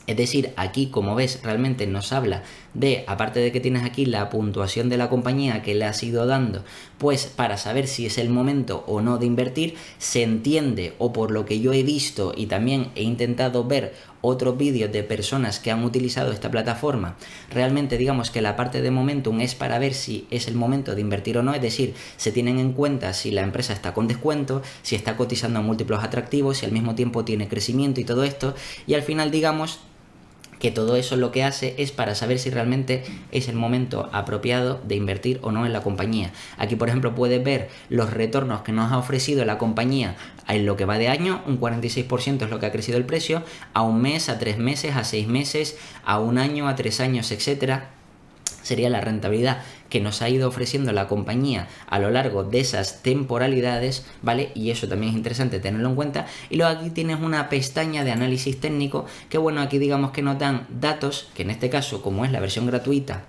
A: es decir, aquí como ves realmente nos habla de, aparte de que tienes aquí la puntuación de la compañía que le has ido dando, pues para saber si es el momento o no de invertir, se entiende, o por lo que yo he visto y también he intentado ver otros vídeos de personas que han utilizado esta plataforma, realmente digamos que la parte de momentum es para ver si es el momento de invertir o no, es decir, se tienen en cuenta si la empresa está con descuento, si está cotizando a múltiplos atractivos, si al mismo tiempo tiene crecimiento y todo esto, y al final digamos que todo eso lo que hace es para saber si realmente es el momento apropiado de invertir o no en la compañía. Aquí, por ejemplo, puedes ver los retornos que nos ha ofrecido la compañía en lo que va de año, un 46% es lo que ha crecido el precio, a un mes, a 3 meses, a 6 meses, a un año, a 3 años, etcétera. Sería la rentabilidad que nos ha ido ofreciendo la compañía a lo largo de esas temporalidades, ¿vale? Y eso también es interesante tenerlo en cuenta. Y luego aquí tienes una pestaña de análisis técnico que, bueno, aquí digamos que nos dan datos, que en este caso, como es la versión gratuita,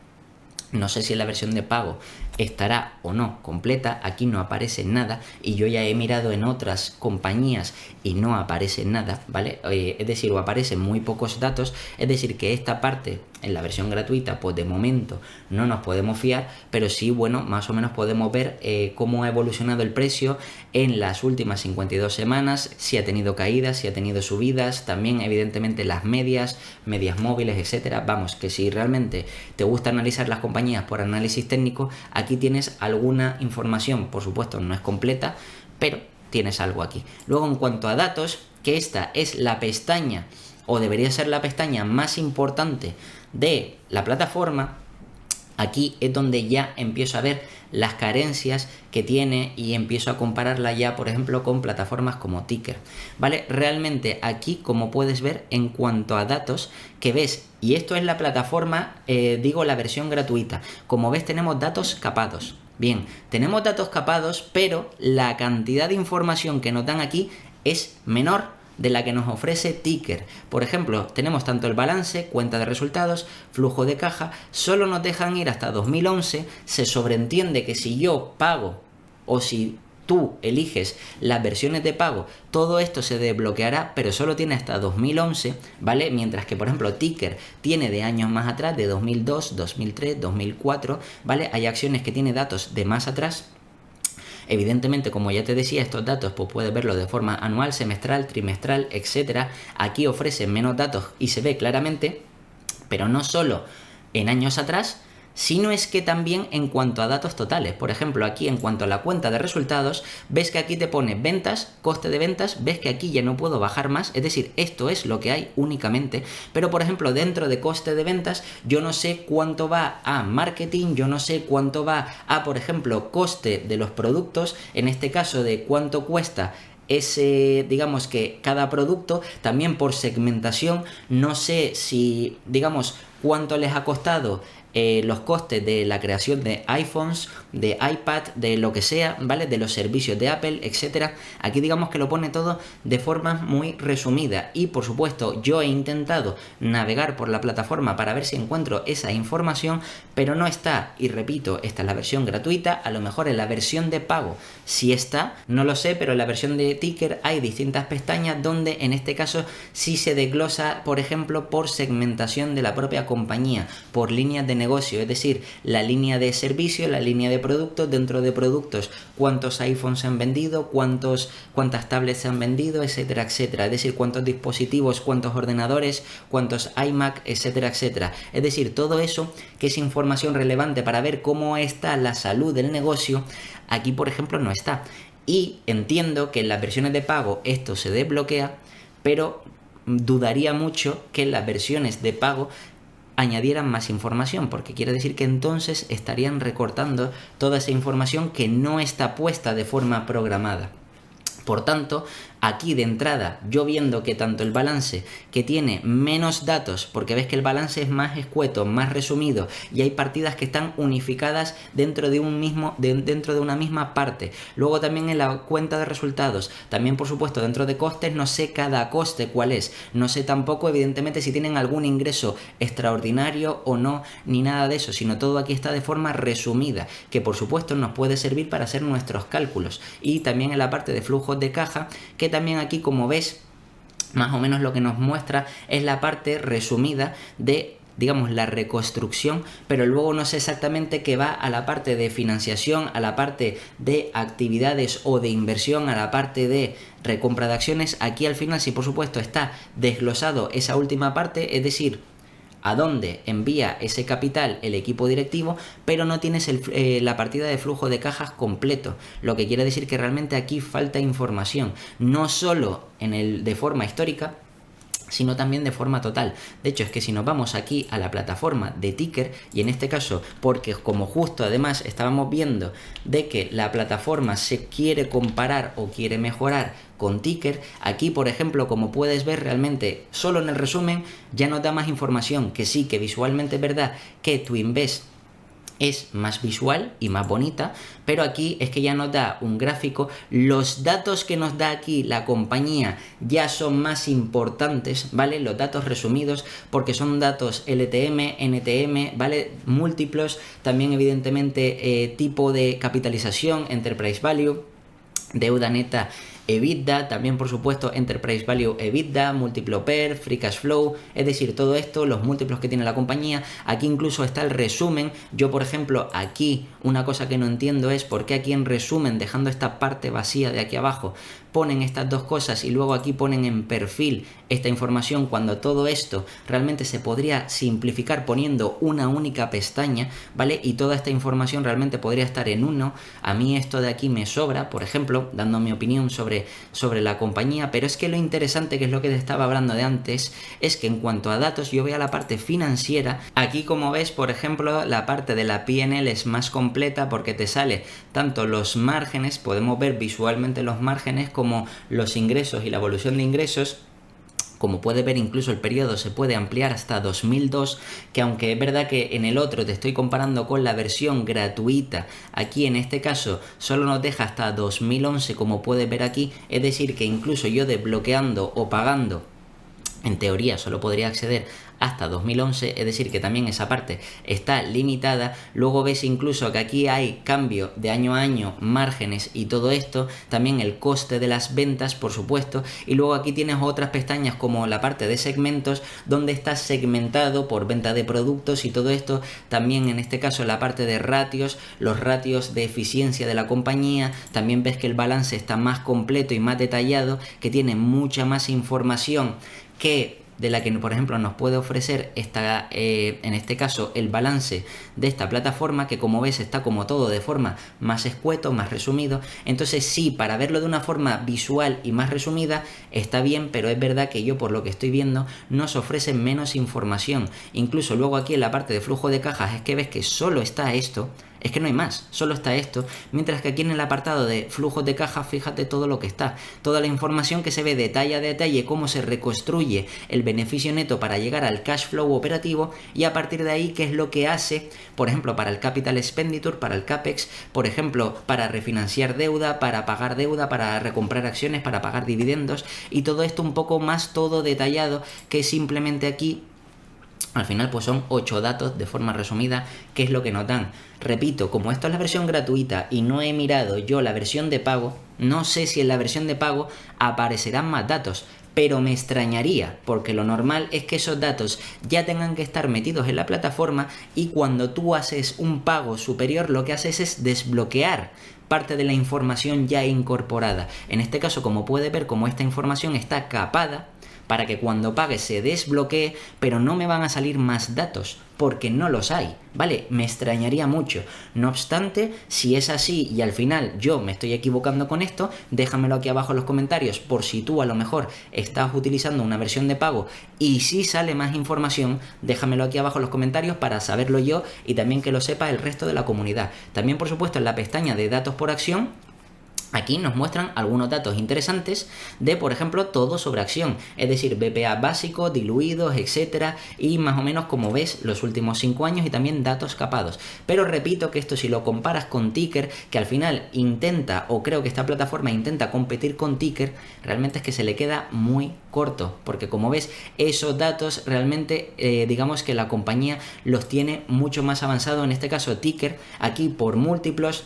A: No sé si en la versión de pago estará o no completa, aquí no aparece nada y yo ya he mirado en otras compañías y no aparece nada, ¿vale? Es decir, o aparecen muy pocos datos, es decir, que esta parte en la versión gratuita, pues de momento no nos podemos fiar, pero sí, bueno, más o menos podemos ver cómo ha evolucionado el precio en las últimas 52 semanas, si ha tenido caídas, si ha tenido subidas, también evidentemente las medias móviles, etcétera. Vamos, que si realmente te gusta analizar las compañías por análisis técnico, aquí tienes alguna información, por supuesto no es completa, pero tienes algo aquí. Luego, en cuanto a datos, que esta es la pestaña, o debería ser la pestaña más importante de la plataforma, aquí es donde ya empiezo a ver las carencias que tiene y empiezo a compararla ya, por ejemplo, con plataformas como Ticker, ¿vale? Realmente aquí, como puedes ver, en cuanto a datos que ves, y esto es la plataforma, digo la versión gratuita, como ves tenemos datos capados. Bien, tenemos datos capados, pero la cantidad de información que nos dan aquí es menor de la que nos ofrece Ticker. Por ejemplo, tenemos tanto el balance, cuenta de resultados, flujo de caja, solo nos dejan ir hasta 2011, se sobreentiende que si yo pago o si tú eliges las versiones de pago, todo esto se desbloqueará, pero solo tiene hasta 2011, ¿vale? Mientras que, por ejemplo, Ticker tiene de años más atrás, de 2002, 2003, 2004, ¿vale? Hay acciones que tiene datos de más atrás. Evidentemente, como ya te decía, estos datos pues puedes verlo de forma anual, semestral, trimestral, etcétera. Aquí ofrecen menos datos y se ve claramente, pero no solo en años atrás, sino es que también en cuanto a datos totales. Por ejemplo, aquí en cuanto a la cuenta de resultados, ves que aquí te pone ventas, coste de ventas, ves que aquí ya no puedo bajar más, es decir, esto es lo que hay únicamente, pero por ejemplo, dentro de coste de ventas, yo no sé cuánto va a marketing, yo no sé cuánto va a, por ejemplo, coste de los productos, en este caso de cuánto cuesta ese, digamos que cada producto, también por segmentación, no sé si, digamos, cuánto les ha costado los costes de la creación de iPhones, de iPad, de lo que sea, ¿vale? De los servicios de Apple, etcétera. Aquí digamos que lo pone todo de forma muy resumida y por supuesto yo he intentado navegar por la plataforma para ver si encuentro esa información, pero no está, y repito, esta es la versión gratuita, a lo mejor en la versión de pago sí está, no lo sé, pero en la versión de Ticker hay distintas pestañas donde en este caso sí se desglosa, por ejemplo, por segmentación de la propia compañía, por líneas de negocio, es decir, la línea de servicio, la línea de productos, dentro de productos, cuántos iPhones se han vendido, cuántas tablets se han vendido, etcétera, etcétera, es decir, cuántos dispositivos, cuántos ordenadores, cuántos iMac, etcétera, etcétera. Es decir, todo eso que es información relevante para ver cómo está la salud del negocio, aquí por ejemplo no está. Y entiendo que en las versiones de pago esto se desbloquea, pero dudaría mucho que en las versiones de pago añadieran más información, porque quiere decir que entonces estarían recortando toda esa información que no está puesta de forma programada. Por tanto, aquí de entrada, yo viendo que tanto el balance, que tiene menos datos, porque ves que el balance es más escueto, más resumido, y hay partidas que están unificadas dentro de una misma parte. Luego también en la cuenta de resultados, también por supuesto dentro de costes, no sé cada coste cuál es, no sé tampoco evidentemente si tienen algún ingreso extraordinario o no, ni nada de eso, sino todo aquí está de forma resumida, que por supuesto nos puede servir para hacer nuestros cálculos. Y también en la parte de flujos de caja, que también aquí, como ves, más o menos lo que nos muestra es la parte resumida de, digamos, la reconstrucción, pero luego no sé exactamente qué va a la parte de financiación, a la parte de actividades o de inversión, a la parte de recompra de acciones. Aquí al final sí, por supuesto, está desglosado esa última parte, es decir, a dónde envía ese capital el equipo directivo, pero no tienes la partida de flujo de cajas completo, lo que quiere decir que realmente aquí falta información, no solo de forma histórica, sino también de forma total. De hecho, es que si nos vamos aquí a la plataforma de Ticker, y en este caso, porque como justo además estábamos viendo de que la plataforma se quiere comparar o quiere mejorar con Ticker, aquí por ejemplo, como puedes ver, realmente solo en el resumen ya nos da más información, que sí, que visualmente es verdad que TwinVest es más visual y más bonita, pero aquí es que ya nos da un gráfico. Los datos que nos da aquí la compañía ya son más importantes, ¿vale? Los datos resumidos, porque son datos LTM, NTM, ¿vale? Múltiplos, también evidentemente tipo de capitalización, Enterprise Value, deuda neta, EBITDA, también por supuesto Enterprise Value EBITDA, múltiplo PER, Free Cash Flow, es decir, todo esto, los múltiplos que tiene la compañía. Aquí incluso está el resumen. Yo, por ejemplo, aquí una cosa que no entiendo es por qué aquí en resumen, dejando esta parte vacía de aquí abajo, ponen estas dos cosas y luego aquí ponen en perfil esta información, cuando todo esto realmente se podría simplificar poniendo una única pestaña, ¿vale? Y toda esta información realmente podría estar en uno. A mí esto de aquí me sobra, por ejemplo, dando mi opinión sobre la compañía, pero es que lo interesante, que es lo que te estaba hablando de antes, es que en cuanto a datos yo veo la parte financiera. Aquí, como ves, por ejemplo, la parte de la P&L es más completa porque te sale tanto los márgenes, podemos ver visualmente los márgenes, como los ingresos y la evolución de ingresos. Como puedes ver, incluso el periodo se puede ampliar hasta 2002, que aunque es verdad que en el otro te estoy comparando con la versión gratuita, aquí en este caso solo nos deja hasta 2011, como puedes ver aquí, es decir que incluso yo desbloqueando o pagando, en teoría solo podría acceder hasta 2011, es decir que también esa parte está limitada. Luego ves incluso que aquí hay cambio de año a año, márgenes y todo esto, también el coste de las ventas, por supuesto, y luego aquí tienes otras pestañas como la parte de segmentos, donde está segmentado por venta de productos y todo esto. También en este caso la parte de ratios, los ratios de eficiencia de la compañía. También ves que el balance está más completo y más detallado, que tiene mucha más información que de la que, por ejemplo, nos puede ofrecer esta, en este caso, el balance de esta plataforma, que como ves está como todo de forma más escueto, más resumido. Entonces sí, para verlo de una forma visual y más resumida está bien, pero es verdad que yo, por lo que estoy viendo, nos ofrece menos información. Incluso luego aquí en la parte de flujo de cajas es que ves que solo está esto. Es que no hay más, solo está esto, mientras que aquí en el apartado de flujos de caja, fíjate todo lo que está, toda la información que se ve detalle a detalle, cómo se reconstruye el beneficio neto para llegar al cash flow operativo, y a partir de ahí qué es lo que hace, por ejemplo, para el capital expenditure, para el CAPEX, por ejemplo, para refinanciar deuda, para pagar deuda, para recomprar acciones, para pagar dividendos, y todo esto un poco más todo detallado, que simplemente aquí al final pues son 8 datos de forma resumida, que es lo que nos dan. Repito, como esto es la versión gratuita y no he mirado yo la versión de pago, no sé si en la versión de pago aparecerán más datos, pero me extrañaría, porque lo normal es que esos datos ya tengan que estar metidos en la plataforma, y cuando tú haces un pago superior lo que haces es desbloquear parte de la información ya incorporada. En este caso, como puedes ver, como esta información está capada, para que cuando pague se desbloquee, pero no me van a salir más datos, porque no los hay, ¿vale? Me extrañaría mucho. No obstante, si es así y al final yo me estoy equivocando con esto, déjamelo aquí abajo en los comentarios, por si tú a lo mejor estás utilizando una versión de pago y si sale más información, déjamelo aquí abajo en los comentarios para saberlo yo y también que lo sepa el resto de la comunidad. También, por supuesto, en la pestaña de datos por acción, aquí nos muestran algunos datos interesantes de, por ejemplo, todo sobre acción, es decir, BPA básico, diluidos, etcétera, y más o menos, como ves, los últimos 5 años, y también datos capados. Pero repito que esto, si lo comparas con Ticker, que al final intenta, o creo que esta plataforma intenta competir con Ticker, realmente es que se le queda muy corto, porque como ves, esos datos realmente, digamos que la compañía los tiene mucho más avanzado. En este caso Ticker, aquí por múltiplos,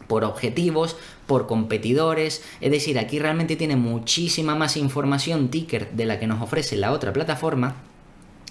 A: por objetivos, por competidores, es decir, aquí realmente tiene muchísima más información Ticker de la que nos ofrece la otra plataforma.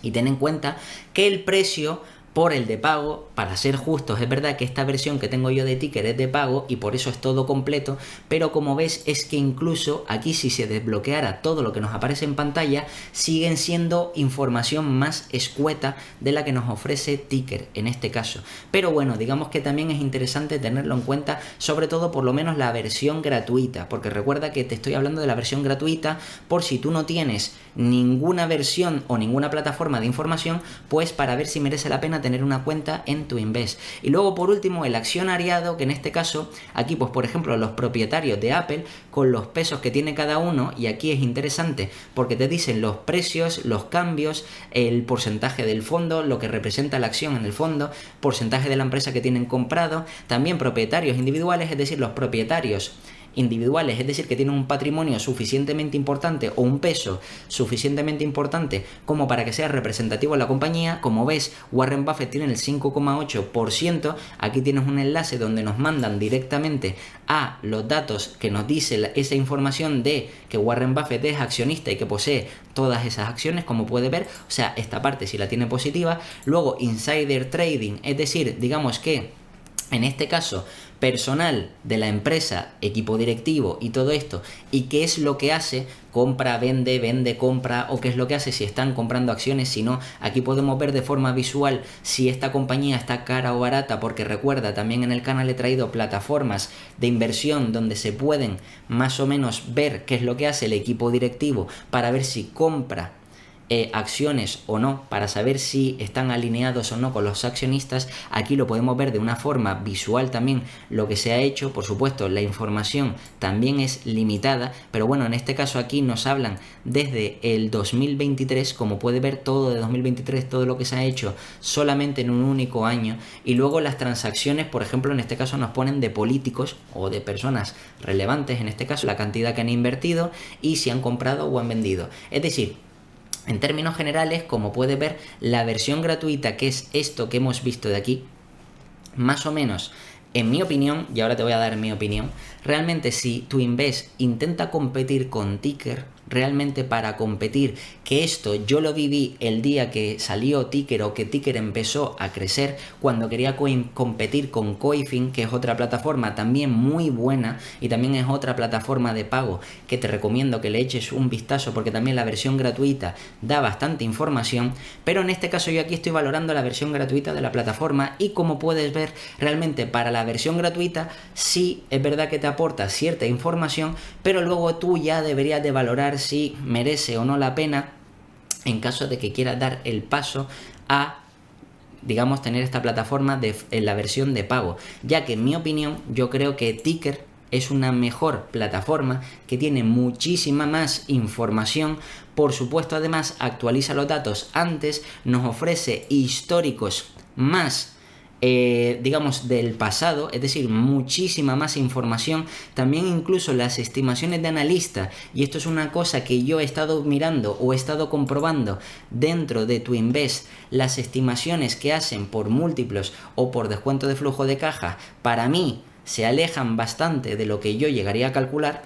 A: Y ten en cuenta que el precio por el de pago, para ser justos, es verdad que esta versión que tengo yo de Ticker es de pago y por eso es todo completo, pero como ves es que incluso aquí, si se desbloqueara todo lo que nos aparece en pantalla, siguen siendo información más escueta de la que nos ofrece Ticker en este caso. Pero bueno, digamos que también es interesante tenerlo en cuenta, sobre todo por lo menos la versión gratuita, porque recuerda que te estoy hablando de la versión gratuita por si tú no tienes ninguna versión o ninguna plataforma de información, pues para ver si merece la pena tener una cuenta en Twinvest. Y luego por último el accionariado, que en este caso aquí pues por ejemplo los propietarios de Apple con los pesos que tiene cada uno, y aquí es interesante porque te dicen los precios, los cambios, el porcentaje del fondo, lo que representa la acción en el fondo, porcentaje de la empresa que tienen comprado, también propietarios individuales, es decir, los propietarios individuales, es decir, que tienen un patrimonio suficientemente importante o un peso suficientemente importante como para que sea representativo de la compañía. Como ves, Warren Buffett tiene el 5,8%, aquí tienes un enlace donde nos mandan directamente a los datos que nos dice esa información de que Warren Buffett es accionista y que posee todas esas acciones, como puede ver, o sea, esta parte sí la tiene positiva. Luego, insider trading, es decir, digamos que en este caso personal de la empresa, equipo directivo y todo esto, y qué es lo que hace, compra, vende, vende, compra, o qué es lo que hace si están comprando acciones, si no. Aquí podemos ver de forma visual si esta compañía está cara o barata, porque recuerda, también en el canal he traído plataformas de inversión donde se pueden más o menos ver qué es lo que hace el equipo directivo para ver si compra acciones o no, para saber si están alineados o no con los accionistas. Aquí lo podemos ver de una forma visual también lo que se ha hecho. Por supuesto, la información también es limitada, pero bueno, en este caso aquí nos hablan desde el 2023, como puede ver todo de 2023, todo lo que se ha hecho solamente en un único año. Y luego las transacciones, por ejemplo, en este caso nos ponen de políticos o de personas relevantes, en este caso la cantidad que han invertido y si han comprado o han vendido. Es decir, en términos generales, como puedes ver, la versión gratuita, que es esto que hemos visto de aquí, más o menos, en mi opinión, y ahora te voy a dar mi opinión, realmente si Twinvest intenta competir con Ticker, realmente para competir, que esto yo lo viví el día que salió Ticker o que Ticker empezó a crecer, cuando quería competir con Coifin, que es otra plataforma también muy buena y también es otra plataforma de pago que te recomiendo que le eches un vistazo, porque también la versión gratuita da bastante información. Pero en este caso yo aquí estoy valorando la versión gratuita de la plataforma, y como puedes ver, realmente para la versión gratuita sí es verdad que te aporta cierta información, pero luego tú ya deberías de valorar si merece o no la pena en caso de que quieras dar el paso a, digamos, tener esta plataforma en la versión de pago, ya que en mi opinión yo creo que Ticker es una mejor plataforma que tiene muchísima más información. Por supuesto, además actualiza los datos antes, nos ofrece históricos más digamos del pasado, es decir, muchísima más información, también incluso las estimaciones de analista, y esto es una cosa que yo he estado mirando o he estado comprobando dentro de Twinvest, las estimaciones que hacen por múltiplos o por descuento de flujo de caja, para mí se alejan bastante de lo que yo llegaría a calcular.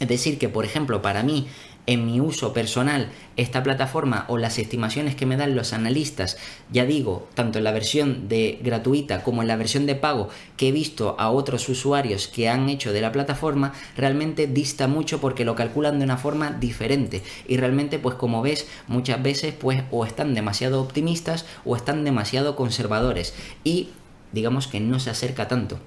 A: Es decir, que por ejemplo para mí, en mi uso personal, esta plataforma o las estimaciones que me dan los analistas, ya digo, tanto en la versión de gratuita como en la versión de pago que he visto a otros usuarios que han hecho de la plataforma, realmente dista mucho porque lo calculan de una forma diferente, y realmente pues como ves muchas veces pues o están demasiado optimistas o están demasiado conservadores, y digamos que no se acerca tanto.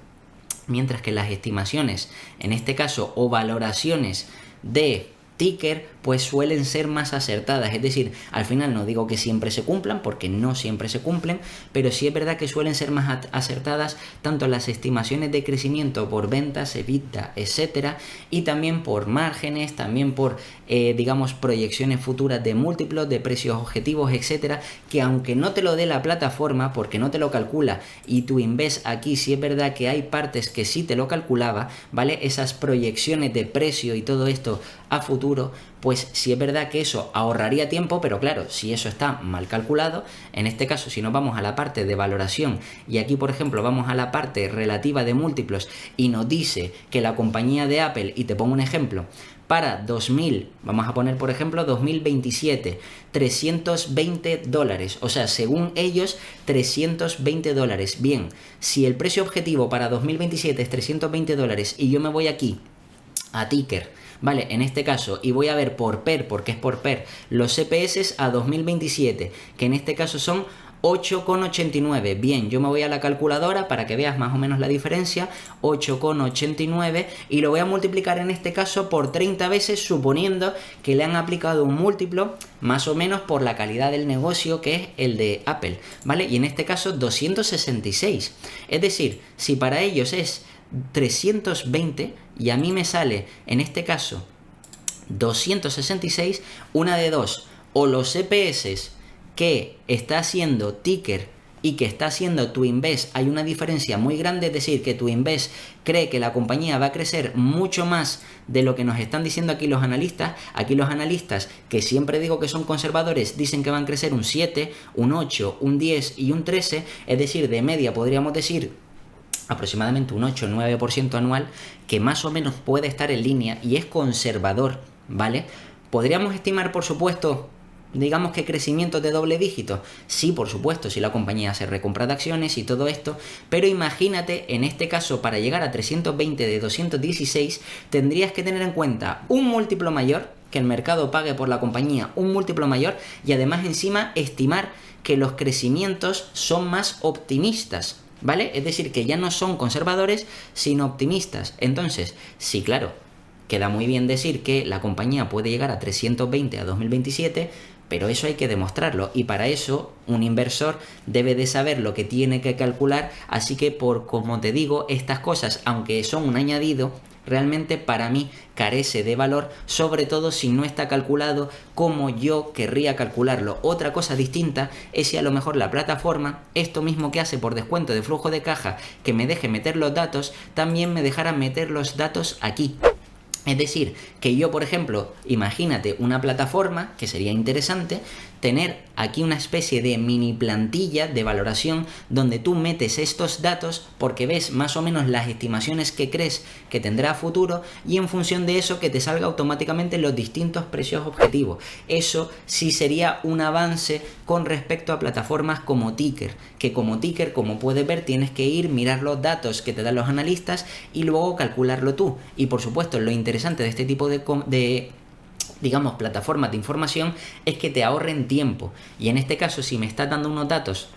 A: Mientras que las estimaciones, en este caso, o valoraciones de Ticker, pues suelen ser más acertadas. Es decir, al final no digo que siempre se cumplan, porque no siempre se cumplen, pero sí es verdad que suelen ser más acertadas tanto las estimaciones de crecimiento por ventas, EBITDA, etcétera, y también por márgenes, también por digamos proyecciones futuras de múltiplos, de precios objetivos, etcétera, que aunque no te lo dé la plataforma porque no te lo calcula, y Twinvest aquí sí es verdad que hay partes que sí te lo calculaba, ¿vale? Esas proyecciones de precio y todo esto a futuro, pues sí es verdad que eso ahorraría tiempo, pero claro, si eso está mal calculado, en este caso si nos vamos a la parte de valoración y aquí por ejemplo vamos a la parte relativa de múltiplos y nos dice que la compañía de Apple, y te pongo un ejemplo, para 2000, vamos a poner por ejemplo 2027, $320, o sea, según ellos, $320. Bien, si el precio objetivo para 2027 es $320 y yo me voy aquí a Ticker, vale, en este caso, y voy a ver por PER, porque es por PER, los EPS a 2027, que en este caso son 8,89. Bien, yo me voy a la calculadora para que veas más o menos la diferencia, 8,89, y lo voy a multiplicar en este caso por 30 veces, suponiendo que le han aplicado un múltiplo más o menos por la calidad del negocio, que es el de Apple, ¿vale? Y en este caso 266. Es decir, si para ellos es 320 y a mí me sale en este caso 266, una de dos: o los EPS que está haciendo Ticker y que está haciendo Twinvest hay una diferencia muy grande, es decir, que Twinvest cree que la compañía va a crecer mucho más de lo que nos están diciendo aquí los analistas. Aquí los analistas, que siempre digo que son conservadores, dicen que van a crecer un 7, un 8, un 10 y un 13, es decir, de media podríamos decir aproximadamente un 8 o 9% anual, que más o menos puede estar en línea y es conservador, ¿vale? Podríamos estimar, por supuesto, digamos que crecimientos de doble dígito. Sí, por supuesto, si la compañía se recompra de acciones y todo esto, pero imagínate, en este caso, para llegar a 320 de 216, tendrías que tener en cuenta un múltiplo mayor, que el mercado pague por la compañía un múltiplo mayor, y además encima estimar que los crecimientos son más optimistas, ¿vale? Es decir, que ya no son conservadores, sino optimistas. Entonces, sí, claro, queda muy bien decir que la compañía puede llegar a 320 a 2027, pero eso hay que demostrarlo, y para eso un inversor debe de saber lo que tiene que calcular. Así que, por como te digo, estas cosas, aunque son un añadido, realmente para mí carece de valor, sobre todo si no está calculado como yo querría calcularlo. Otra cosa distinta es si a lo mejor la plataforma, esto mismo que hace por descuento de flujo de caja, que me deje meter los datos, también me dejara meter los datos aquí. Es decir, que yo, por ejemplo, imagínate una plataforma, que sería interesante tener aquí una especie de mini plantilla de valoración donde tú metes estos datos porque ves más o menos las estimaciones que crees que tendrá a futuro, y en función de eso que te salga automáticamente los distintos precios objetivos. Eso sí sería un avance con respecto a plataformas como Ticker, que como Ticker, como puedes ver, tienes que ir, mirar los datos que te dan los analistas y luego calcularlo tú. Y por supuesto, lo interesante de este tipo de digamos, plataformas de información es que te ahorren tiempo, y en este caso, si me estás dando unos datos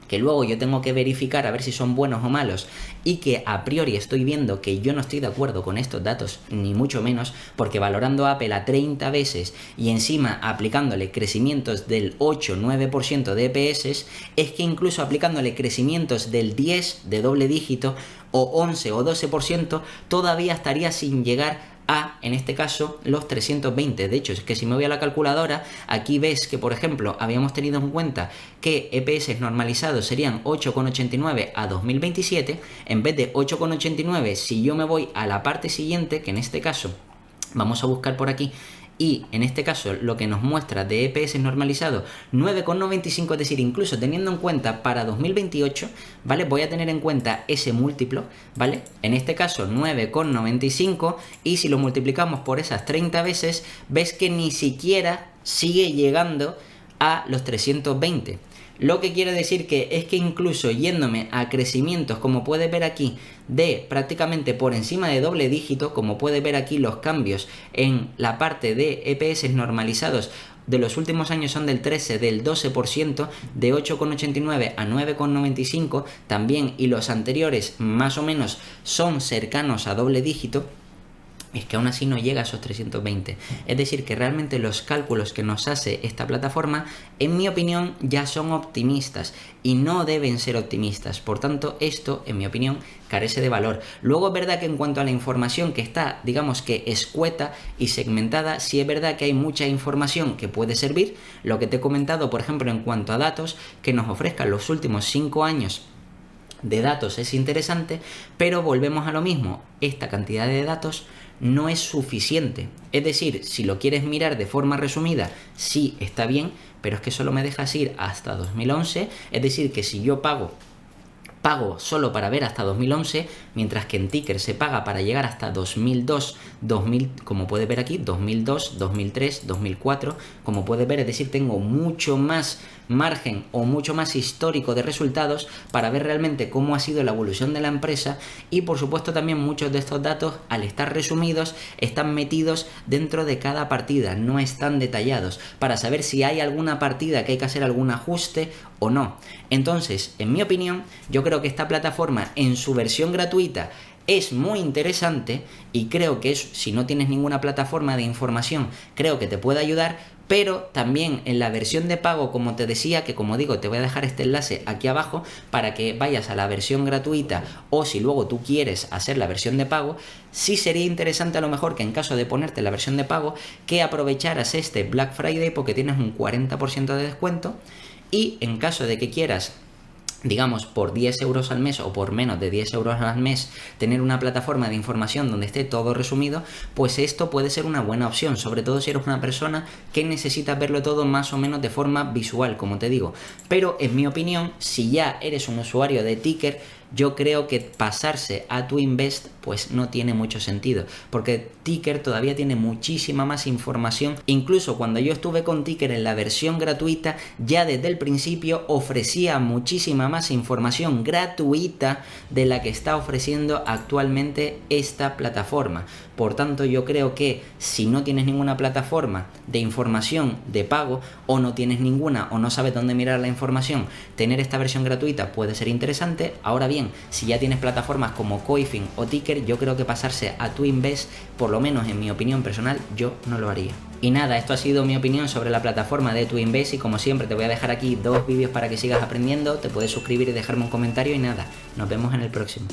A: que luego yo tengo que verificar a ver si son buenos o malos, y que a priori estoy viendo que yo no estoy de acuerdo con estos datos, ni mucho menos, porque valorando a Apple a 30 veces y encima aplicándole crecimientos del 8-9% de EPS, es que incluso aplicándole crecimientos del 10 de doble dígito o 11 o 12%, todavía estaría sin llegar a, en este caso, los 320. De hecho, es que si me voy a la calculadora, aquí ves que, por ejemplo, habíamos tenido en cuenta que EPS normalizados serían 8,89 a 2027, en vez de 8,89, si yo me voy a la parte siguiente, que en este caso vamos a buscar por aquí, y en este caso lo que nos muestra de EPS normalizado 9,95, es decir, incluso teniendo en cuenta para 2028, ¿vale? Voy a tener en cuenta ese múltiplo, ¿vale? En este caso 9,95, y si lo multiplicamos por esas 30 veces, ves que ni siquiera sigue llegando a los 320. Lo que quiere decir que es que incluso yéndome a crecimientos, como puedes ver aquí, de prácticamente por encima de doble dígito, como puedes ver aquí los cambios en la parte de EPS normalizados de los últimos años son del 13, del 12%, de 8,89 a 9,95 también, y los anteriores más o menos son cercanos a doble dígito, es que aún así no llega a esos 320. Es decir, que realmente los cálculos que nos hace esta plataforma, en mi opinión, ya son optimistas y no deben ser optimistas. Por tanto, esto, en mi opinión, carece de valor. Luego es verdad que en cuanto a la información que está, digamos que escueta y segmentada, sí es verdad que hay mucha información que puede servir. Lo que te he comentado, por ejemplo, en cuanto a datos, que nos ofrezcan los últimos 5 años de datos es interesante, pero volvemos a lo mismo. Esta cantidad de datos no es suficiente. Es decir, si lo quieres mirar de forma resumida, sí está bien, pero es que solo me dejas ir hasta 2011. Es decir, que si yo pago pago solo para ver hasta 2011, mientras que en Ticker se paga para llegar hasta 2002, 2000, como puedes ver aquí, 2002, 2003, 2004, como puedes ver, es decir, tengo mucho más margen o mucho más histórico de resultados para ver realmente cómo ha sido la evolución de la empresa, y por supuesto también muchos de estos datos, al estar resumidos, están metidos dentro de cada partida, no están detallados, para saber si hay alguna partida que hay que hacer algún ajuste o no. Entonces, en mi opinión, yo creo que esta plataforma en su versión gratuita es muy interesante, y creo que si no tienes ninguna plataforma de información, creo que te puede ayudar. Pero también en la versión de pago, como te decía, que como digo, te voy a dejar este enlace aquí abajo para que vayas a la versión gratuita, o si luego tú quieres hacer la versión de pago, sí sería interesante a lo mejor que en caso de ponerte la versión de pago, que aprovecharas este Black Friday porque tienes un 40% de descuento, y en caso de que quieras, digamos, por 10 euros al mes o por menos de 10 euros al mes, tener una plataforma de información donde esté todo resumido, pues esto puede ser una buena opción, sobre todo si eres una persona que necesita verlo todo más o menos de forma visual, como te digo. Pero en mi opinión, si ya eres un usuario de Ticker, yo creo que pasarse a TwinVest pues no tiene mucho sentido, porque Ticker todavía tiene muchísima más información. Incluso cuando yo estuve con Ticker en la versión gratuita, ya desde el principio ofrecía muchísima más información gratuita de la que está ofreciendo actualmente esta plataforma. Por tanto, yo creo que si no tienes ninguna plataforma de información de pago, o no tienes ninguna, o no sabes dónde mirar la información, tener esta versión gratuita puede ser interesante. Ahora bien, si ya tienes plataformas como Coifin o Ticker, yo creo que pasarse a TwinVest, por lo menos en mi opinión personal, yo no lo haría. Y nada, esto ha sido mi opinión sobre la plataforma de TwinVest, y como siempre te voy a dejar aquí 2 vídeos para que sigas aprendiendo. Te puedes suscribir y dejarme un comentario, y nada, nos vemos en el próximo.